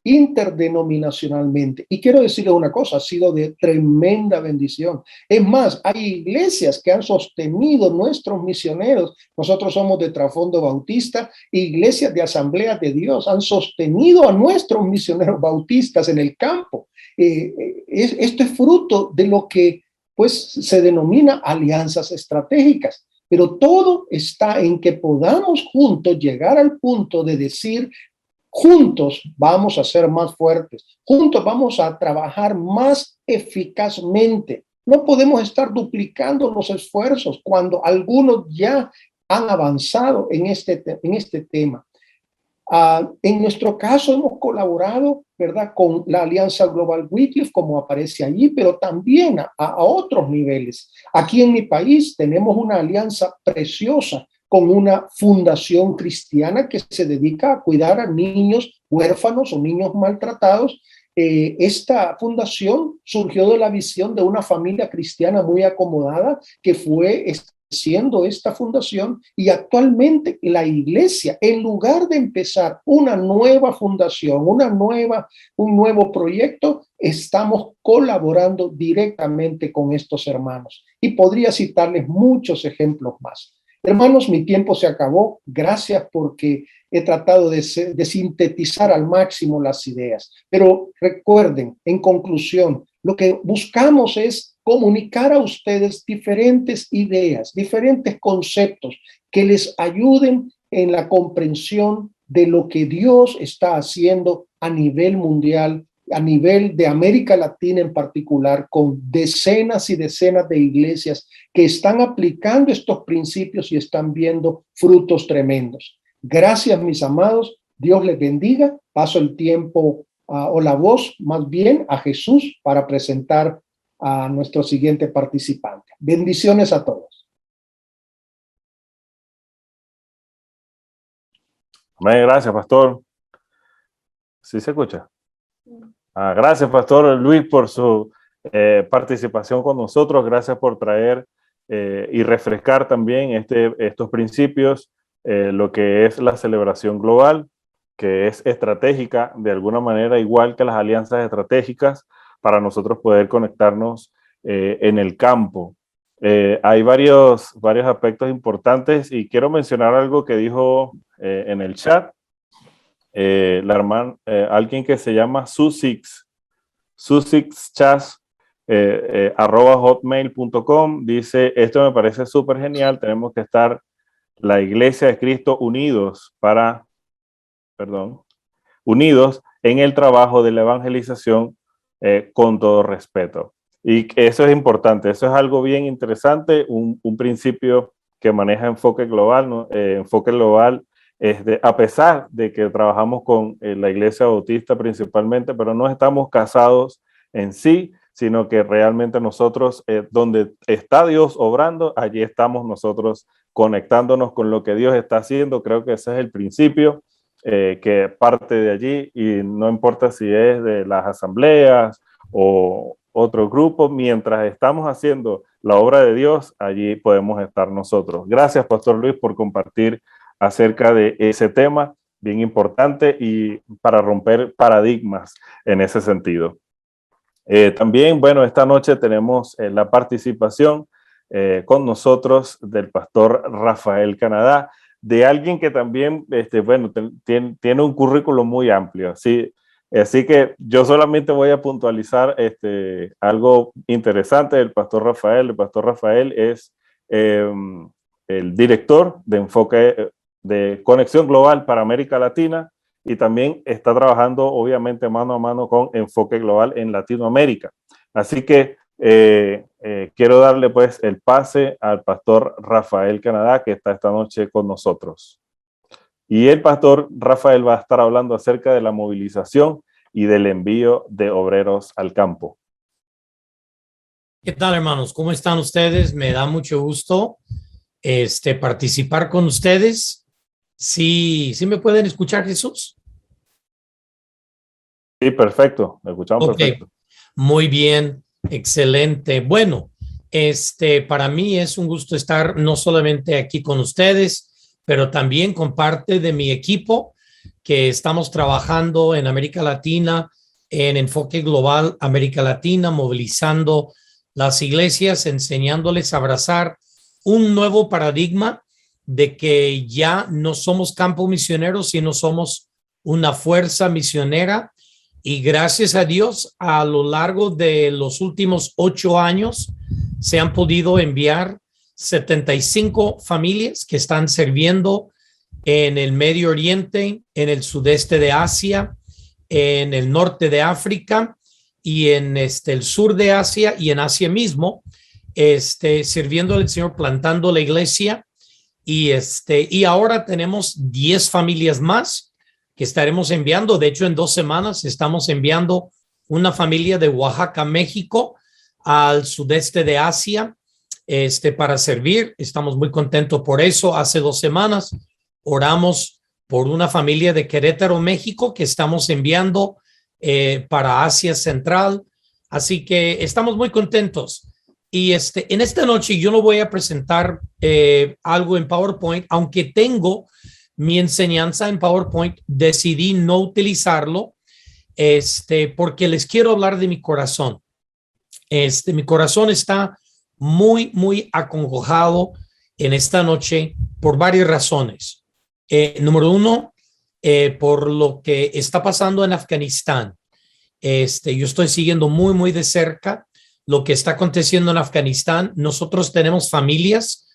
Speaker 3: interdenominacionalmente. Y quiero decirles una cosa, ha sido de tremenda bendición. Es más, hay iglesias que han sostenido nuestros misioneros. Nosotros somos de trasfondo bautista, iglesias de Asamblea de Dios han sostenido a nuestros misioneros bautistas en el campo. Esto es fruto de lo que pues se denomina alianzas estratégicas. Pero todo está en que podamos juntos llegar al punto de decir: juntos vamos a ser más fuertes, juntos vamos a trabajar más eficazmente. No podemos estar duplicando los esfuerzos cuando algunos ya han avanzado en este tema. En nuestro caso hemos colaborado, ¿verdad?, con la Alianza Global Wycliffe, como aparece allí, pero también a otros niveles. Aquí en mi país tenemos una alianza preciosa con una fundación cristiana que se dedica a cuidar a niños huérfanos o niños maltratados. Esta fundación surgió de la visión de una familia cristiana muy acomodada que fue siendo esta fundación, y actualmente la iglesia, en lugar de empezar una nueva fundación, un nuevo proyecto, estamos colaborando directamente con estos hermanos. Y podría citarles muchos ejemplos más. Hermanos, mi tiempo se acabó. Gracias porque he tratado de sintetizar al máximo las ideas. Pero recuerden, en conclusión, lo que buscamos es comunicar a ustedes diferentes ideas, diferentes conceptos que les ayuden en la comprensión de lo que Dios está haciendo a nivel mundial, a nivel de América Latina en particular, con decenas y decenas de iglesias que están aplicando estos principios y están viendo frutos tremendos. Gracias, mis amados. Dios les bendiga. Paso el tiempo o la voz más bien a Jesús para presentar a nuestro siguiente participante. Bendiciones a todos.
Speaker 1: Amén, gracias, pastor. ¿Sí se escucha? Gracias, pastor Luis, por su participación con nosotros. Gracias por traer y refrescar también estos principios, lo que es la celebración global, que es estratégica de alguna manera, igual que las alianzas estratégicas, para nosotros poder conectarnos en el campo. Hay varios aspectos importantes y quiero mencionar algo que dijo en el chat alguien que se llama Susix Chas, @hotmail.com, dice: esto me parece súper genial, tenemos que estar la Iglesia de Cristo unidos en el trabajo de la evangelización con todo respeto. Y eso es importante, eso es algo bien interesante, un principio que maneja Enfoque Global, ¿no? Enfoque Global es a pesar de que trabajamos con la Iglesia Bautista principalmente, pero no estamos casados en sí, sino que realmente nosotros, donde está Dios obrando, allí estamos nosotros conectándonos con lo que Dios está haciendo. Creo que ese es el principio que parte de allí, y no importa si es de las asambleas o otro grupo, mientras estamos haciendo la obra de Dios, allí podemos estar nosotros. Gracias, Pastor Luis, por compartir acerca de ese tema bien importante y para romper paradigmas en ese sentido. También, bueno, esta noche tenemos la participación con nosotros del pastor Rafael Canadá, de alguien que también, bueno, tiene un currículo muy amplio, ¿sí? Así que yo solamente voy a puntualizar algo interesante del pastor Rafael. El pastor Rafael es el director de Enfoque de Conexión Global para América Latina, y también está trabajando obviamente mano a mano con Enfoque Global en Latinoamérica. Así que Quiero darle pues el pase al pastor Rafael Canadá, que está esta noche con nosotros. Y el pastor Rafael va a estar hablando acerca de la movilización y del envío de obreros al campo.
Speaker 5: ¿Qué tal, hermanos? ¿Cómo están ustedes? Me da mucho gusto participar con ustedes. ¿Sí me pueden escuchar, Jesús?
Speaker 1: Sí, perfecto. Me escuchamos perfecto.
Speaker 5: Muy bien, excelente. Bueno, para mí es un gusto estar no solamente aquí con ustedes, pero también con parte de mi equipo que estamos trabajando en América Latina, en Enfoque Global América Latina, movilizando las iglesias, enseñándoles a abrazar un nuevo paradigma de que ya no somos campo misionero, sino somos una fuerza misionera. Y gracias a Dios, a lo largo de los últimos 8 años, se han podido enviar 75 familias que están sirviendo en el Medio Oriente, en el sudeste de Asia, en el norte de África y en el sur de Asia y en Asia mismo, sirviendo al Señor, plantando la iglesia. Y ahora tenemos 10 familias más que estaremos enviando. De hecho, en 2 semanas estamos enviando una familia de Oaxaca, México, al sudeste de Asia, para servir. Estamos muy contentos por eso. Hace 2 semanas oramos por una familia de Querétaro, México, que estamos enviando para Asia Central. Así que estamos muy contentos. Y en esta noche yo no voy a presentar algo en PowerPoint, aunque tengo mi enseñanza en PowerPoint. Decidí no utilizarlo porque les quiero hablar de mi corazón. Mi corazón está muy, muy acongojado en esta noche por varias razones. Número 1, por lo que está pasando en Afganistán. Yo estoy siguiendo muy, muy de cerca lo que está aconteciendo en Afganistán. Nosotros tenemos familias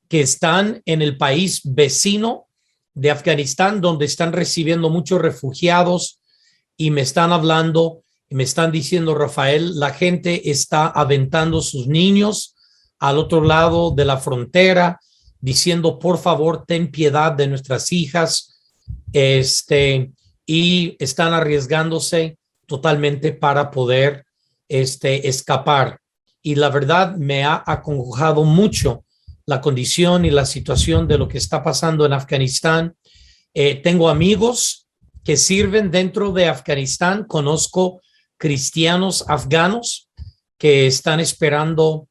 Speaker 5: que están en el país vecino de Afganistán, donde están recibiendo muchos refugiados, y me están hablando, me están diciendo: Rafael, la gente está aventando sus niños al otro lado de la frontera, diciendo: por favor, ten piedad de nuestras hijas, y están arriesgándose totalmente para poder escapar. Y la verdad me ha acongojado mucho la condición y la situación de lo que está pasando en Afganistán. Tengo amigos que sirven dentro de Afganistán. Conozco cristianos afganos que están esperando,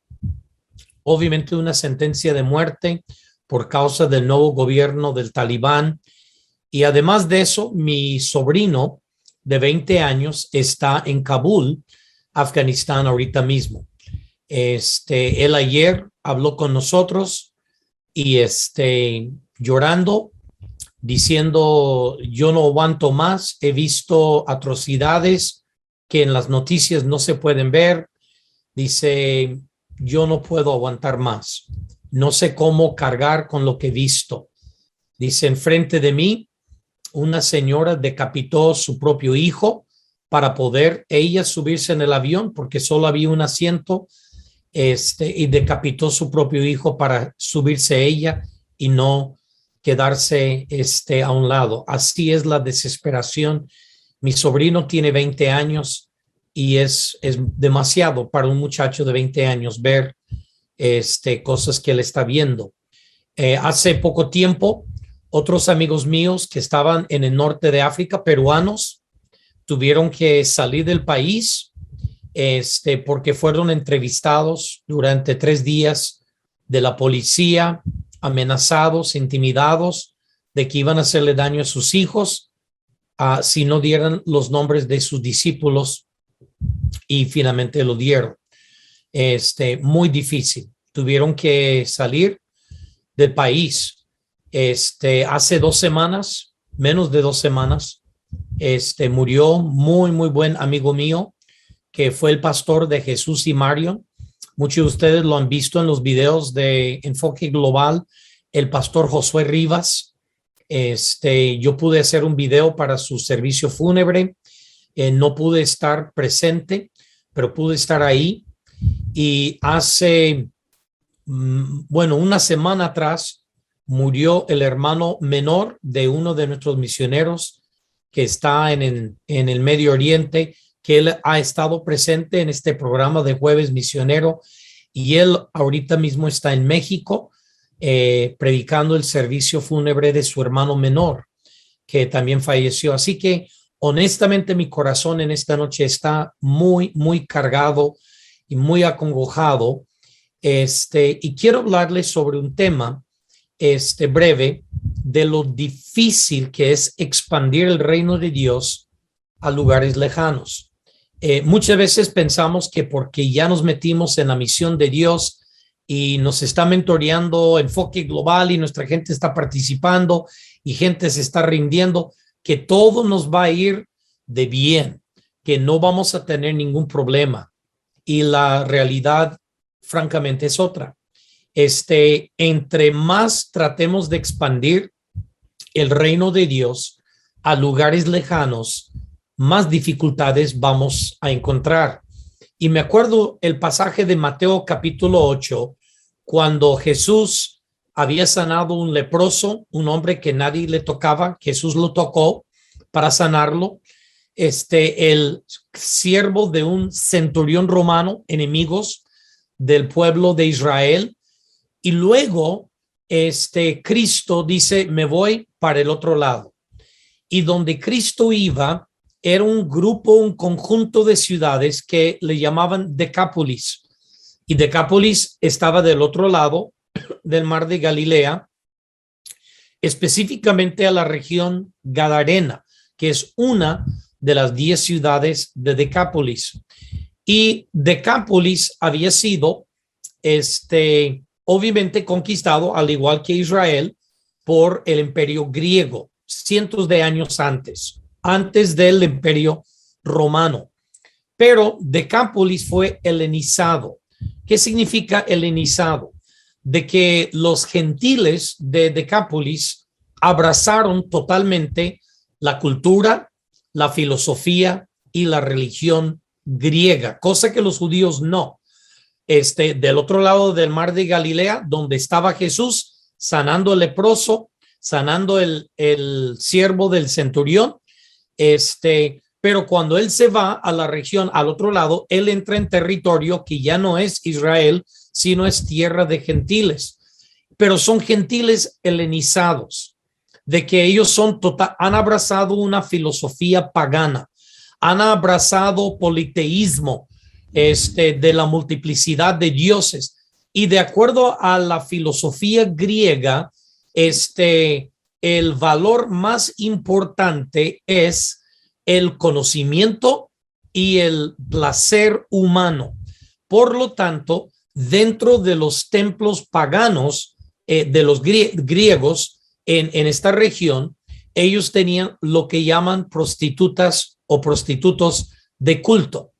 Speaker 5: obviamente, una sentencia de muerte por causa del nuevo gobierno del Talibán. Y además de eso, mi sobrino de 20 años está en Kabul, Afganistán, ahorita mismo. Él ayer habló con nosotros y llorando, diciendo: yo no aguanto más, he visto atrocidades que en las noticias no se pueden ver. Dice: yo no puedo aguantar más, no sé cómo cargar con lo que he visto. Dice: enfrente de mí una señora decapitó su propio hijo para poder ella subirse en el avión, porque solo había un asiento, y decapitó su propio hijo para subirse ella y no quedarse a un lado. Así es la desesperación. Mi sobrino tiene 20 años y es demasiado para un muchacho de 20 años ver cosas que él está viendo. Hace poco tiempo, otros amigos míos que estaban en el norte de África, peruanos, tuvieron que salir del país porque fueron entrevistados durante 3 días de la policía, amenazados, intimidados de que iban a hacerle daño a sus hijos si no dieran los nombres de sus discípulos, y finalmente lo dieron. Muy difícil. Tuvieron que salir del país. Hace 2 semanas, menos de 2 semanas, murió muy, muy buen amigo mío, que fue el pastor de Jesús y Marion. Muchos de ustedes lo han visto en los videos de Enfoque Global, el pastor Josué Rivas. Yo pude hacer un video para su servicio fúnebre. No pude estar presente, pero pude estar ahí. y hace, bueno, una semana atrás murió el hermano menor de uno de nuestros misioneros que está en el Medio Oriente, que él ha estado presente en este programa de Jueves Misionero, y él ahorita mismo está en México predicando el servicio fúnebre de su hermano menor, que también falleció. Así que honestamente mi corazón en esta noche está muy, muy cargado y muy acongojado. Y quiero hablarles sobre un tema breve de lo difícil que es expandir el reino de Dios a lugares lejanos. Muchas veces pensamos que porque ya nos metimos en la misión de Dios y nos está mentoreando Enfoque Global y nuestra gente está participando y gente se está rindiendo, que todo nos va a ir de bien, que no vamos a tener ningún problema. Y la realidad, francamente, es otra. Entre más tratemos de expandir el reino de Dios a lugares lejanos, más dificultades vamos a encontrar. Y me acuerdo el pasaje de Mateo capítulo 8, cuando Jesús había sanado un leproso, un hombre que nadie le tocaba. Jesús lo tocó para sanarlo. El siervo de un centurión romano, enemigos del pueblo de Israel. Y luego Cristo dice, me voy para el otro lado. Y donde Cristo iba era un grupo, un conjunto de ciudades que le llamaban Decápolis. Y Decápolis estaba del otro lado del mar de Galilea, específicamente a la región Gadarena, que es una de las 10 ciudades de Decápolis. Y Decápolis había sido, obviamente conquistado, al igual que Israel, por el imperio griego, cientos de años antes del imperio romano. Pero Decápolis fue helenizado. ¿Qué significa helenizado? De que los gentiles de Decápolis abrazaron totalmente la cultura, la filosofía y la religión griega, cosa que los judíos no. Del otro lado del mar de Galilea, donde estaba Jesús sanando al leproso, sanando el siervo del centurión, pero cuando él se va a la región al otro lado, él entra en territorio que ya no es Israel, sino es tierra de gentiles, pero son gentiles helenizados, de que ellos han abrazado una filosofía pagana, han abrazado politeísmo, de la multiplicidad de dioses, y de acuerdo a la filosofía griega, el valor más importante es el conocimiento y el placer humano. Por lo tanto, dentro de los templos paganos de los griegos en esta región, ellos tenían lo que llaman prostitutas o prostitutos de culto,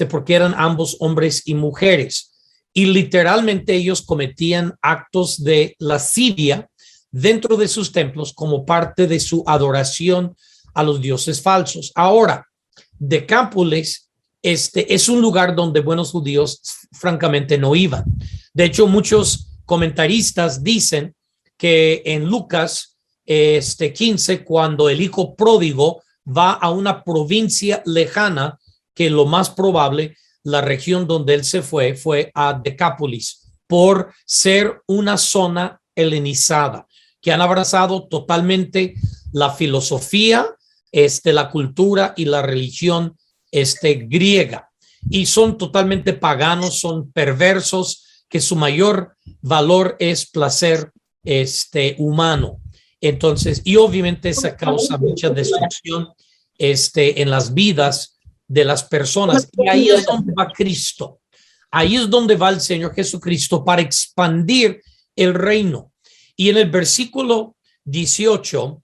Speaker 5: porque eran ambos hombres y mujeres. Y literalmente ellos cometían actos de lascivia dentro de sus templos como parte de su adoración a los dioses falsos. Ahora, Decápolis es un lugar donde buenos judíos francamente no iban. De hecho, muchos comentaristas dicen que en Lucas 15, cuando el hijo pródigo va a una provincia lejana, que lo más probable, la región donde él se fue a Decápolis, por ser una zona helenizada, que han abrazado totalmente la filosofía, la cultura y la religión griega, y son totalmente paganos, son perversos, que su mayor valor es placer humano. Entonces, y obviamente esa causa mucha destrucción en las vidas de las personas. Y ahí es donde va Cristo. Ahí es donde va el Señor Jesucristo para expandir el reino. Y en el versículo 18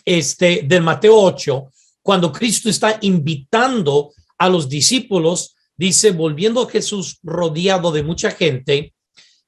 Speaker 5: del Mateo 8, cuando Cristo está invitando a los discípulos, dice, volviendo Jesús rodeado de mucha gente,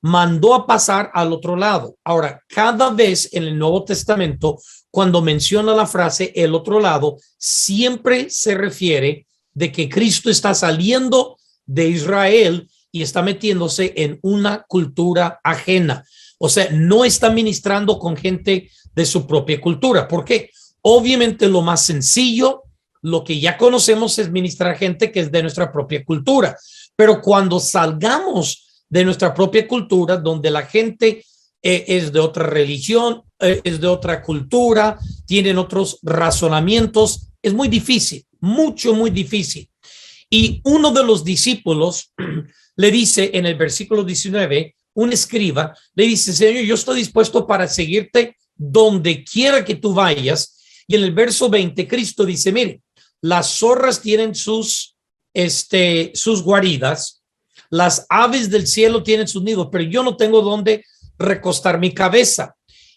Speaker 5: mandó a pasar al otro lado. Ahora, cada vez en el Nuevo Testamento, cuando menciona la frase el otro lado, siempre se refiere de que Cristo está saliendo de Israel y está metiéndose en una cultura ajena. O sea, no está ministrando con gente de su propia cultura. ¿Por qué? Obviamente lo más sencillo, lo que ya conocemos, es ministrar gente que es de nuestra propia cultura. Pero cuando salgamos de nuestra propia cultura, donde la gente es de otra religión, es de otra cultura, tienen otros razonamientos, es muy difícil, muy difícil. Y uno de los discípulos le dice en el versículo 19, un escriba, le dice, Señor, yo estoy dispuesto para seguirte donde quiera que tú vayas. Y en el verso 20, Cristo dice, mire, las zorras tienen sus guaridas, las aves del cielo tienen sus nidos, pero yo no tengo dónde recostar mi cabeza.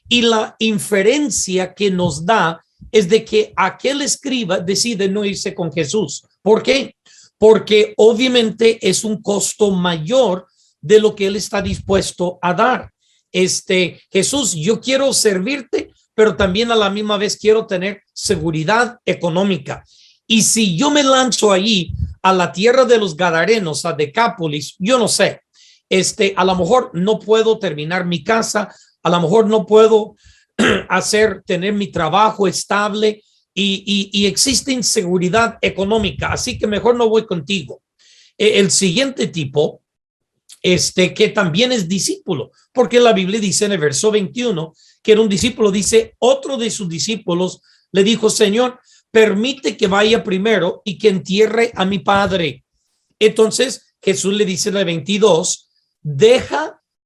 Speaker 5: Y la inferencia que nos da es de que aquel escriba decide no irse con Jesús. ¿Por qué? Porque obviamente es un costo mayor de lo que él está dispuesto a dar. Jesús, yo quiero servirte, pero también a la misma vez quiero tener seguridad económica. Y si yo me lanzo allí a la tierra de los Gadarenos, a Decápolis, yo no sé, a lo mejor no puedo terminar mi casa, a lo mejor no puedo tener mi trabajo estable y existe inseguridad económica, así que mejor no voy contigo. El siguiente tipo, que también es discípulo, porque la Biblia dice en el verso 21 que era un discípulo, dice, otro de sus discípulos le dijo, Señor, permite que vaya primero y que entierre a mi padre. Entonces Jesús le dice en el 22,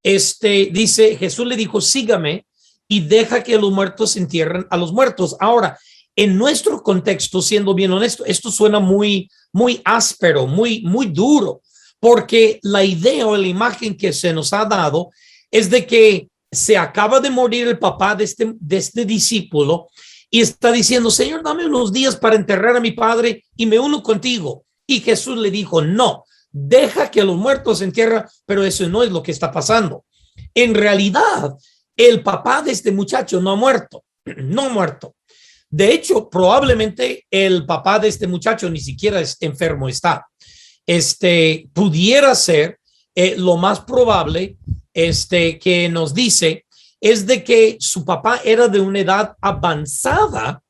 Speaker 5: dice, Jesús le dijo, sígame y deja que los muertos entierren a los muertos. Ahora, en nuestro contexto, siendo bien honesto, esto suena muy áspero, muy duro, porque la idea o la imagen que se nos ha dado es de que se acaba de morir el papá de este discípulo y está diciendo, Señor, dame unos días para enterrar a mi padre y me uno contigo. Y Jesús le dijo, no, deja que los muertos se entierren, pero eso no es lo que está pasando. En realidad, el papá de este muchacho no ha muerto. De hecho, probablemente el papá de este muchacho ni siquiera es enfermo está. Pudiera ser lo más probable que nos dice es de que su papá era de una edad avanzada,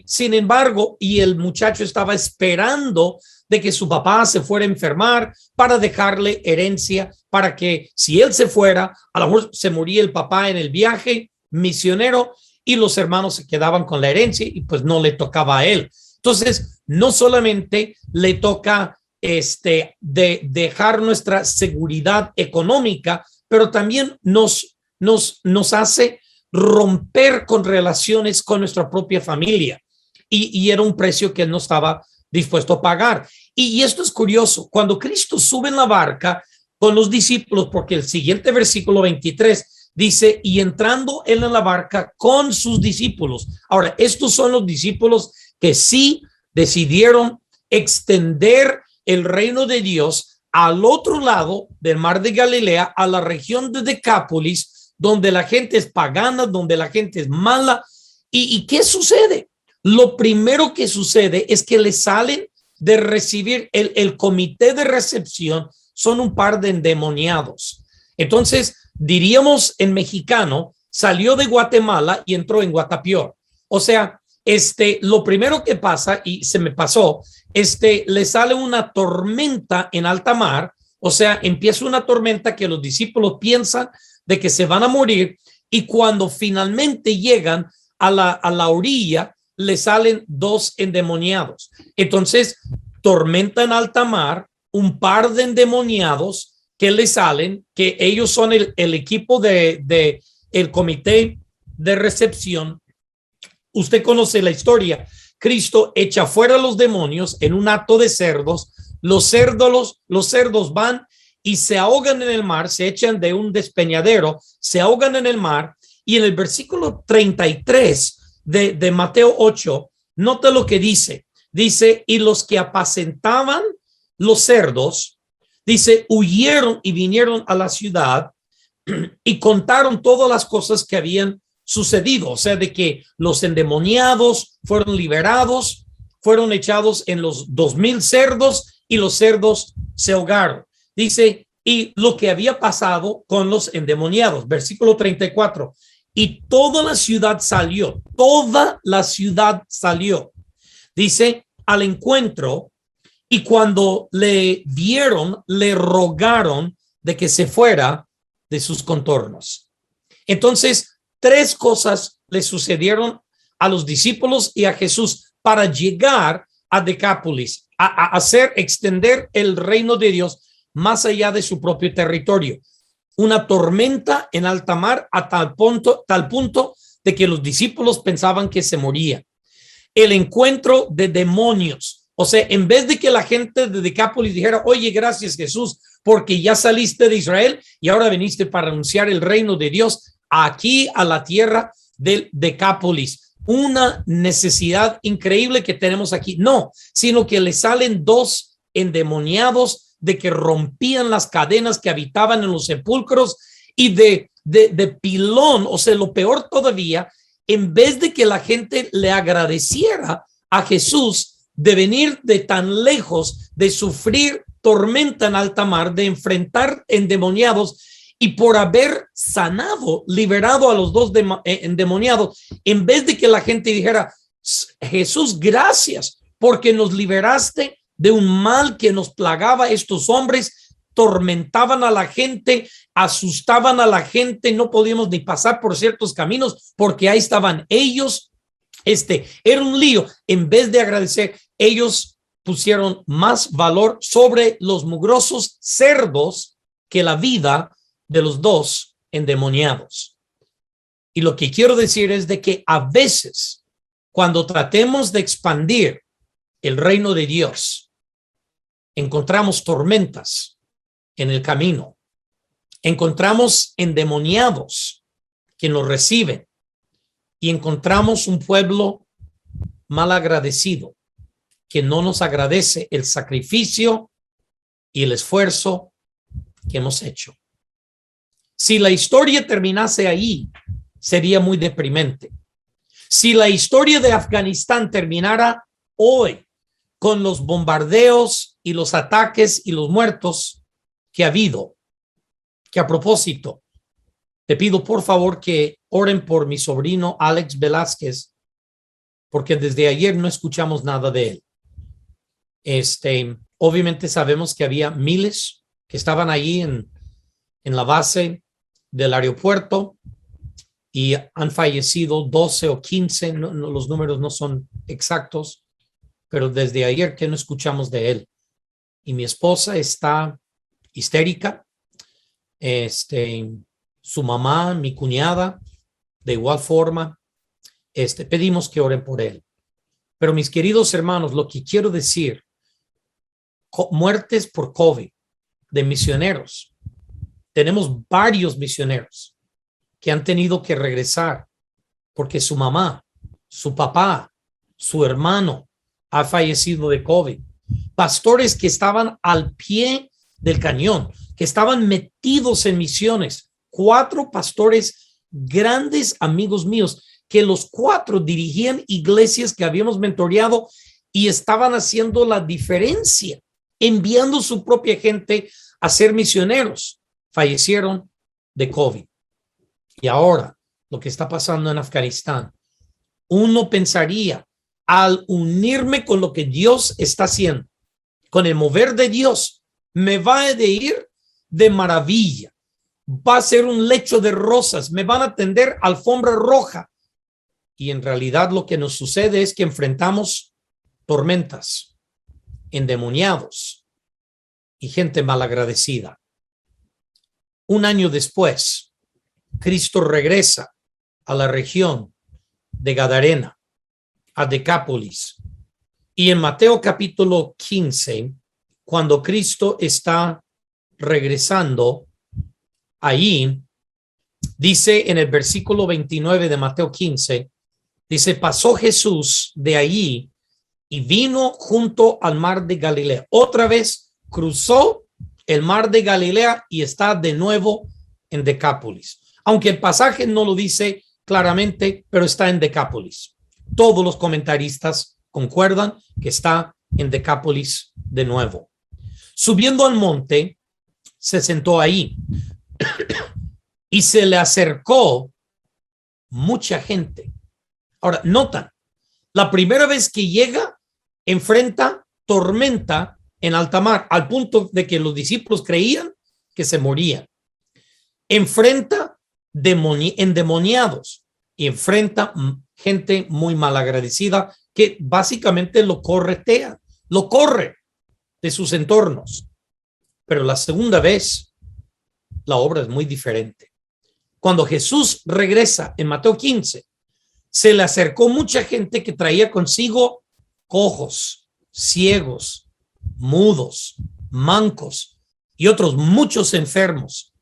Speaker 5: sin embargo, y el muchacho estaba esperando de que su papá se fuera a enfermar para dejarle herencia, para que si él se fuera, a lo mejor se moría el papá en el viaje misionero y los hermanos se quedaban con la herencia y pues no le tocaba a él. Entonces, no solamente le toca de dejar nuestra seguridad económica, pero también nos hace romper con relaciones con nuestra propia familia y era un precio que él no estaba dispuesto a pagar. Y esto es curioso, cuando Cristo sube en la barca con los discípulos, porque el siguiente versículo 23 dice, y entrando él en la barca con sus discípulos. Ahora, estos son los discípulos que sí decidieron extender el reino de Dios al otro lado del mar de Galilea, a la región de Decápolis, donde la gente es pagana, donde la gente es mala. ¿Y qué sucede? Lo primero que sucede es que le salen de recibir el comité de recepción, son un par de endemoniados. Entonces, diríamos en mexicano, salió de Guatemala y entró en Guatapior. O sea, lo primero que pasa, y se me pasó, le sale una tormenta en alta mar, o sea, empieza una tormenta que los discípulos piensan de que se van a morir, y cuando finalmente llegan a la orilla, le salen dos endemoniados. Entonces, tormenta en alta mar, un par de endemoniados que le salen, que ellos son el equipo de el comité de recepción. Usted conoce la historia. Cristo echa fuera a los demonios en un acto de cerdos. Los cerdos van y se ahogan en el mar, se echan de un despeñadero, se ahogan en el mar. Y en el versículo 33 de Mateo 8, nota lo que dice. Dice, y los que apacentaban los cerdos, dice, huyeron y vinieron a la ciudad y contaron todas las cosas que habían sucedido. O sea, de que los endemoniados fueron liberados, fueron echados en los 2,000 cerdos y los cerdos se ahogaron. Dice, y lo que había pasado con los endemoniados, versículo 34, y toda la ciudad salió, dice, al encuentro, y cuando le vieron, le rogaron de que se fuera de sus contornos. Entonces, tres cosas le sucedieron a los discípulos y a Jesús para llegar a Decápolis, a hacer extender el reino de Dios más allá de su propio territorio. Una tormenta en alta mar a tal punto de que los discípulos pensaban que se moría. El encuentro de demonios. O sea, en vez de que la gente de Decápolis dijera, oye, gracias Jesús, porque ya saliste de Israel y ahora viniste para anunciar el reino de Dios aquí a la tierra del Decápolis. Una necesidad increíble que tenemos aquí. No, sino que le salen dos endemoniados de que rompían las cadenas que habitaban en los sepulcros y de pilón, o sea, lo peor todavía, en vez de que la gente le agradeciera a Jesús de venir de tan lejos, de sufrir tormenta en alta mar, de enfrentar endemoniados y por haber sanado, liberado a los dos endemoniados, en vez de que la gente dijera, Jesús, gracias porque nos liberaste de un mal que nos plagaba. Estos hombres tormentaban a la gente, asustaban a la gente, no podíamos ni pasar por ciertos caminos porque ahí estaban ellos. Era un lío. En vez de agradecer, ellos pusieron más valor sobre los mugrosos cerdos que la vida de los dos endemoniados. Y lo que quiero decir es de que a veces, cuando tratemos de expandir el reino de Dios, encontramos tormentas en el camino, encontramos endemoniados que nos reciben y encontramos un pueblo mal agradecido que no nos agradece el sacrificio y el esfuerzo que hemos hecho. Si la historia terminase ahí, sería muy deprimente. Si la historia de Afganistán terminara hoy con los bombardeos y los ataques y los muertos que ha habido, que a propósito, te pido por favor que oren por mi sobrino Alex Velázquez, porque desde ayer no escuchamos nada de él. Obviamente sabemos que había miles que estaban ahí en la base del aeropuerto y han fallecido 12 o 15, los números no son exactos, pero desde ayer que no escuchamos de él. Y mi esposa está histérica, su mamá, mi cuñada, de igual forma, pedimos que oren por él. Pero mis queridos hermanos, lo que quiero decir, muertes por COVID de misioneros. Tenemos varios misioneros que han tenido que regresar porque su mamá, su papá, su hermano ha fallecido de COVID. Pastores que estaban al pie del cañón, que estaban metidos en misiones. 4 pastores, grandes amigos míos, que los 4 dirigían iglesias que habíamos mentoreado y estaban haciendo la diferencia, enviando su propia gente a ser misioneros. Fallecieron de COVID. Y ahora, lo que está pasando en Afganistán, uno pensaría, al unirme con lo que Dios está haciendo, con el mover de Dios, me va a ir de maravilla. Va a ser un lecho de rosas, me van a tender alfombra roja. Y en realidad lo que nos sucede es que enfrentamos tormentas, endemoniados y gente malagradecida. Un año después, Cristo regresa a la región de Gadarena, a Decápolis. Y en Mateo capítulo 15, cuando Cristo está regresando allí, dice en el versículo 29 de Mateo 15, dice, pasó Jesús de allí y vino junto al mar de Galilea. Otra vez cruzó el mar de Galilea y está de nuevo en Decápolis. Aunque el pasaje no lo dice claramente, pero está en Decápolis. Todos los comentaristas concuerdan que está en Decápolis de nuevo. Subiendo al monte, se sentó ahí y se le acercó mucha gente. Ahora, notan, la primera vez que llega, enfrenta tormenta en alta mar, al punto de que los discípulos creían que se morían. Enfrenta endemoniados y enfrenta gente muy malagradecida que básicamente lo corretea, lo corre de sus entornos. Pero la segunda vez, la obra es muy diferente. Cuando Jesús regresa en Mateo 15, se le acercó mucha gente que traía consigo cojos, ciegos, mudos, mancos y otros muchos enfermos,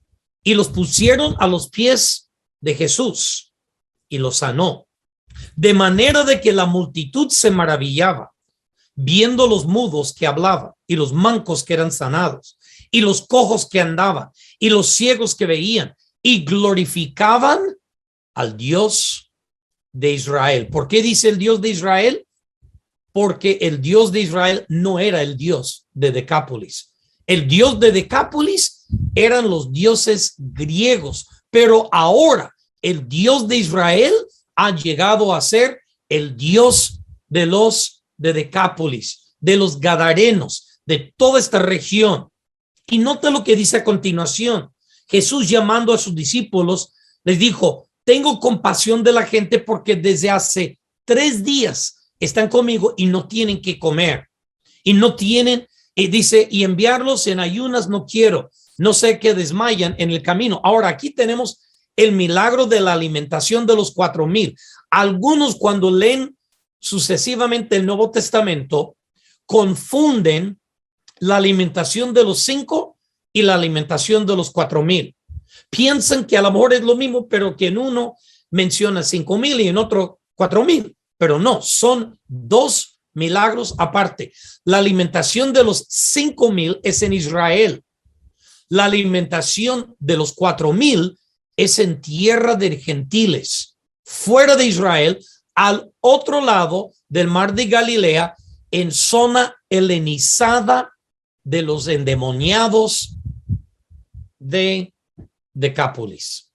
Speaker 5: y los pusieron a los pies de Jesús y los sanó. De manera de que la multitud se maravillaba viendo los mudos que hablaban y los mancos que eran sanados y los cojos que andaban y los ciegos que veían, y glorificaban al Dios de Israel. ¿Por qué dice el Dios de Israel? Porque el Dios de Israel no era el Dios de Decápolis. El Dios de Decápolis eran los dioses griegos, pero ahora el Dios de Israel ha llegado a ser el Dios de los de Decápolis, de los gadarenos, de toda esta región. Y nota lo que dice a continuación. Jesús, llamando a sus discípulos, les dijo: tengo compasión de la gente porque desde hace 3 días están conmigo y no tienen que comer. Y no tienen, dice, y enviarlos en ayunas no quiero, no sé que desmayan en el camino. Ahora, aquí tenemos el milagro de la alimentación de los 4,000. Algunos, cuando leen sucesivamente el Nuevo Testamento, confunden la alimentación de los 5 y la alimentación de los 4,000. Piensan que a lo mejor es lo mismo, pero que en uno menciona 5,000 y en otro 4,000. Pero no, son 2 milagros aparte. La alimentación de los 5,000 es en Israel. La alimentación de los 4,000 es en tierra de gentiles, fuera de Israel, al otro lado del mar de Galilea, en zona helenizada de los endemoniados de Decápolis.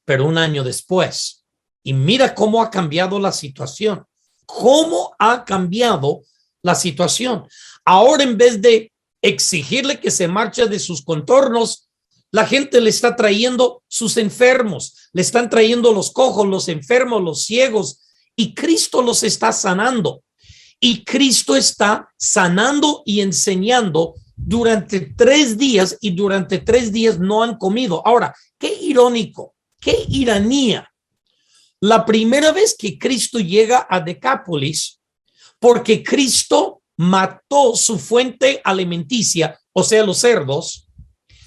Speaker 5: Pero 1 año después, y mira cómo ha cambiado la situación. ¿Cómo ha cambiado la situación? Ahora, en vez de exigirle que se marche de sus contornos, la gente le está trayendo sus enfermos, le están trayendo los cojos, los enfermos, los ciegos, y Cristo los está sanando. Y Cristo está sanando y enseñando durante 3 días, y durante 3 días no han comido. Ahora, qué irónico, qué ironía. La primera vez que Cristo llega a Decápolis, porque Cristo mató su fuente alimenticia, o sea, los cerdos,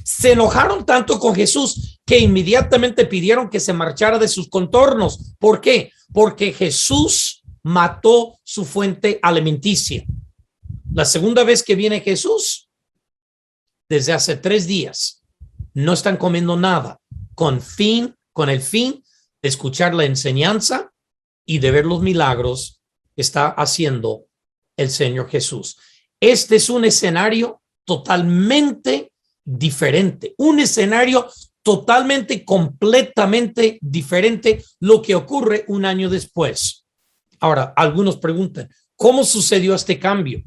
Speaker 5: se enojaron tanto con Jesús que inmediatamente pidieron que se marchara de sus contornos. ¿Por qué? Porque Jesús mató su fuente alimenticia. La segunda vez que viene Jesús, desde hace 3 días, no están comiendo nada, con el fin de escuchar la enseñanza y de ver los milagros que está haciendo el Señor Jesús. Este es un escenario totalmente diferente, un escenario totalmente, completamente diferente lo que ocurre 1 año después. Ahora, algunos preguntan, ¿cómo sucedió este cambio?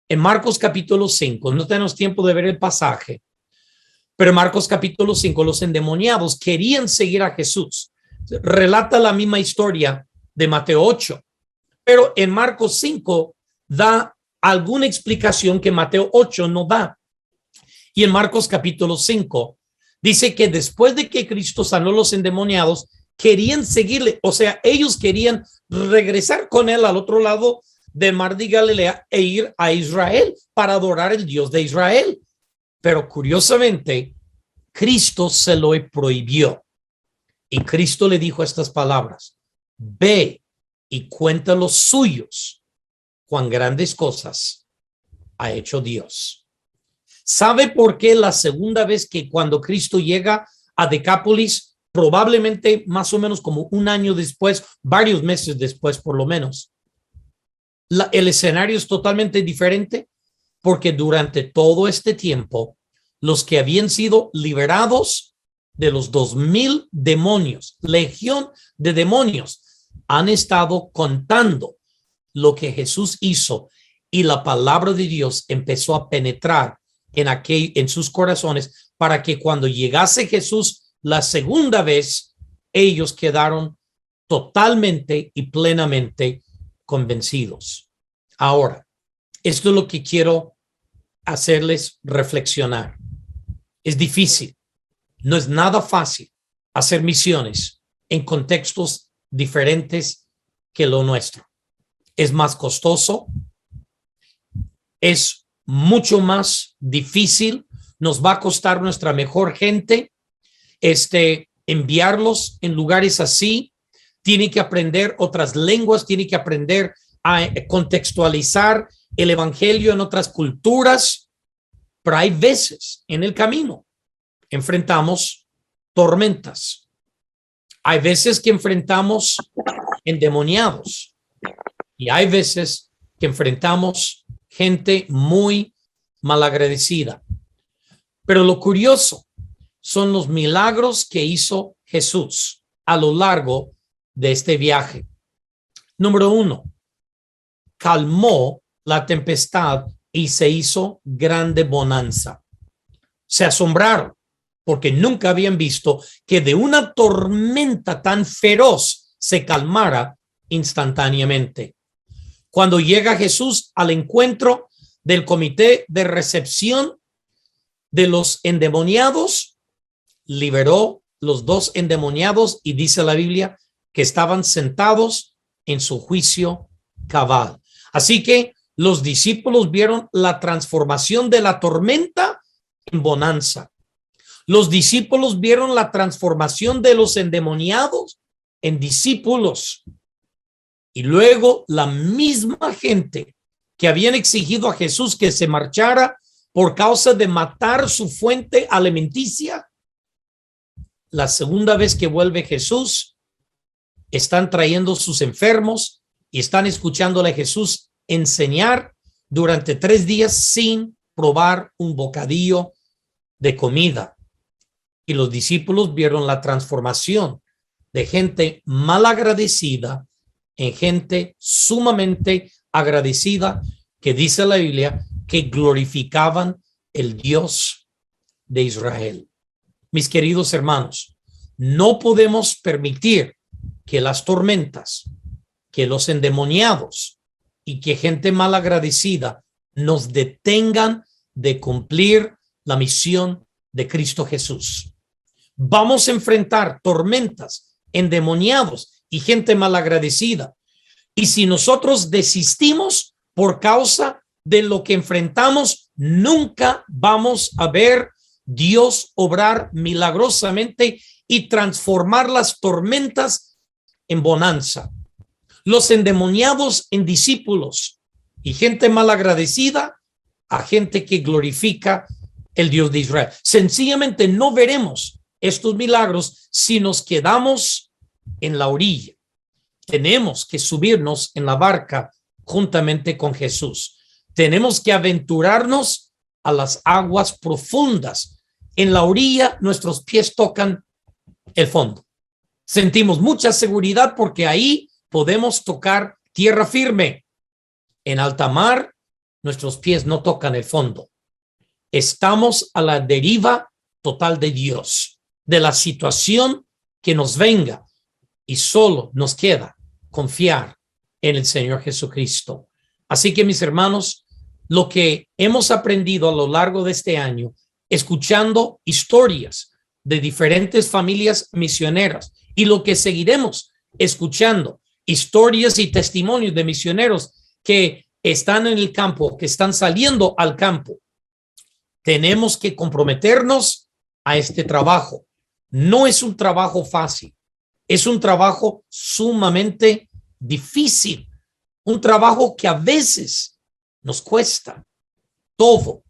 Speaker 5: En Marcos capítulo 5, no tenemos tiempo de ver el pasaje, pero en Marcos capítulo 5, los endemoniados querían seguir a Jesús. Relata la misma historia de Mateo 8, pero en Marcos 5 da alguna explicación que Mateo 8 no da. Y en Marcos capítulo 5 dice que después de que Cristo sanó los endemoniados, querían seguirle, o sea, ellos querían regresar con él al otro lado del mar de Galilea e ir a Israel para adorar al Dios de Israel. Pero curiosamente, Cristo se lo prohibió. Y Cristo le dijo estas palabras: ve y cuenta a los suyos cuán grandes cosas ha hecho Dios. ¿Sabe por qué la segunda vez que cuando Cristo llega a Decápolis, probablemente más o menos como 1 año después, varios meses después por lo menos, el escenario es totalmente diferente? porque durante todo este tiempo, los que habían sido liberados de los 2000 demonios, legión de demonios, han estado contando lo que Jesús hizo y la palabra de Dios empezó a penetrar en sus corazones para que cuando llegase Jesús la segunda vez, ellos quedaron totalmente y plenamente convencidos. Ahora, esto es lo que quiero hacerles reflexionar. Es difícil, no es nada fácil hacer misiones en contextos diferentes que lo nuestro. Es más costoso, es mucho más difícil, nos va a costar nuestra mejor gente enviarlos en lugares así, tiene que aprender otras lenguas, tiene que aprender a contextualizar el evangelio en otras culturas, pero hay veces en el camino enfrentamos tormentas, hay veces que enfrentamos endemoniados y hay veces que enfrentamos gente muy malagradecida. Pero lo curioso son los milagros que hizo Jesús a lo largo de este viaje. Número 1, calmó la tempestad y se hizo grande bonanza. Se asombraron porque nunca habían visto que de una tormenta tan feroz se calmara instantáneamente. Cuando llega Jesús al encuentro del comité de recepción de los endemoniados, liberó los 2 endemoniados y dice la Biblia que estaban sentados en su juicio cabal. Así que los discípulos vieron la transformación de la tormenta en bonanza. Los discípulos vieron la transformación de los endemoniados en discípulos. Y luego la misma gente que habían exigido a Jesús que se marchara por causa de matar su fuente alimenticia, la segunda vez que vuelve Jesús, están trayendo sus enfermos y están escuchándole a Jesús enseñar durante 3 días sin probar un bocadillo de comida. Y los discípulos vieron la transformación de gente malagradecida en gente sumamente agradecida, que dice la Biblia que glorificaban el Dios de Israel. Mis queridos hermanos, no podemos permitir que las tormentas, que los endemoniados y que gente malagradecida nos detengan de cumplir la misión de Cristo Jesús. Vamos a enfrentar tormentas, endemoniados y gente malagradecida. Y si nosotros desistimos por causa de lo que enfrentamos, nunca vamos a ver Dios obrar milagrosamente y transformar las tormentas en bonanza. Los endemoniados en discípulos y gente malagradecida a gente que glorifica el Dios de Israel. Sencillamente no veremos estos milagros si nos quedamos en la orilla. Tenemos que subirnos en la barca juntamente con Jesús. Tenemos que aventurarnos a las aguas profundas. En la orilla nuestros pies tocan el fondo. Sentimos mucha seguridad porque ahí podemos tocar tierra firme. En alta mar nuestros pies no tocan el fondo. Estamos a la deriva total de Dios, de la situación que nos venga, y solo nos queda confiar en el Señor Jesucristo. Así que, mis hermanos, lo que hemos aprendido a lo largo de este año, escuchando historias de diferentes familias misioneras, y lo que seguiremos escuchando, historias y testimonios de misioneros que están en el campo, que están saliendo al campo, tenemos que comprometernos a este trabajo. No es un trabajo fácil, es un trabajo sumamente difícil, un trabajo que a veces nos cuesta todo,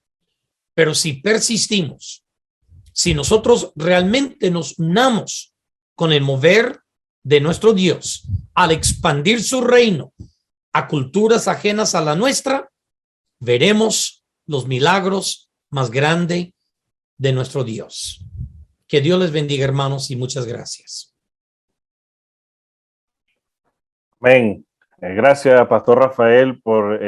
Speaker 5: pero si persistimos, si nosotros realmente nos unamos con el mover de nuestro Dios al expandir su reino a culturas ajenas a la nuestra, veremos los milagros más grandes de nuestro Dios. Que Dios les bendiga, hermanos, y muchas gracias.
Speaker 1: Amén. Gracias, Pastor Rafael, por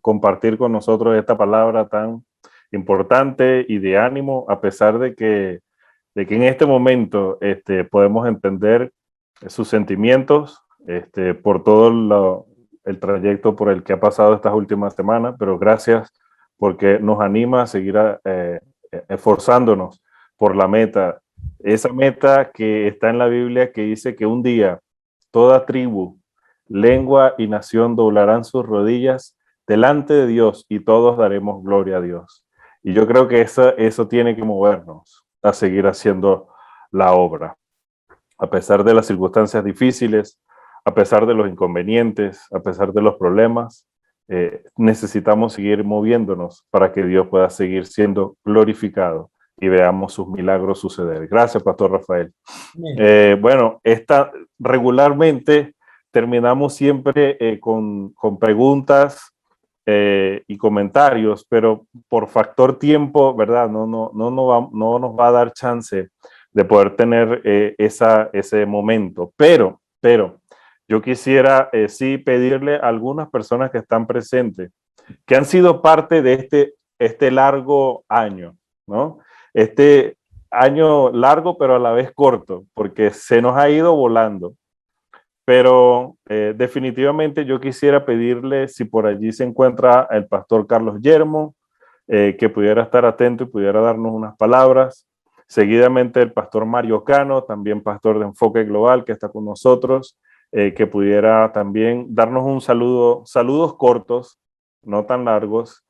Speaker 1: compartir con nosotros esta palabra tan importante y de ánimo, a pesar de que en este momento podemos entender sus sentimientos por todo el trayecto por el que ha pasado estas últimas semanas, pero gracias porque nos anima a seguir esforzándonos por la meta, esa meta que está en la Biblia que dice que un día toda tribu, lengua y nación doblarán sus rodillas delante de Dios y todos daremos gloria a Dios. Y yo creo que eso tiene que movernos a seguir haciendo la obra. A pesar de las circunstancias difíciles, a pesar de los inconvenientes, a pesar de los problemas, necesitamos seguir moviéndonos para que Dios pueda seguir siendo glorificado y veamos sus milagros suceder. Gracias, Pastor Rafael. Bueno, regularmente terminamos siempre con preguntas y comentarios, pero por factor tiempo, ¿verdad? No nos va a dar chance de poder tener ese momento. Pero yo quisiera sí pedirle a algunas personas que están presentes, que han sido parte de este largo año, ¿no? Este año largo, pero a la vez corto, porque se nos ha ido volando. Pero definitivamente yo quisiera pedirle si por allí se encuentra el pastor Carlos Yermo, que pudiera estar atento y pudiera darnos unas palabras. Seguidamente el pastor Mario Cano, también pastor de Enfoque Global, que está con nosotros, que pudiera también darnos un saludos cortos, no tan largos.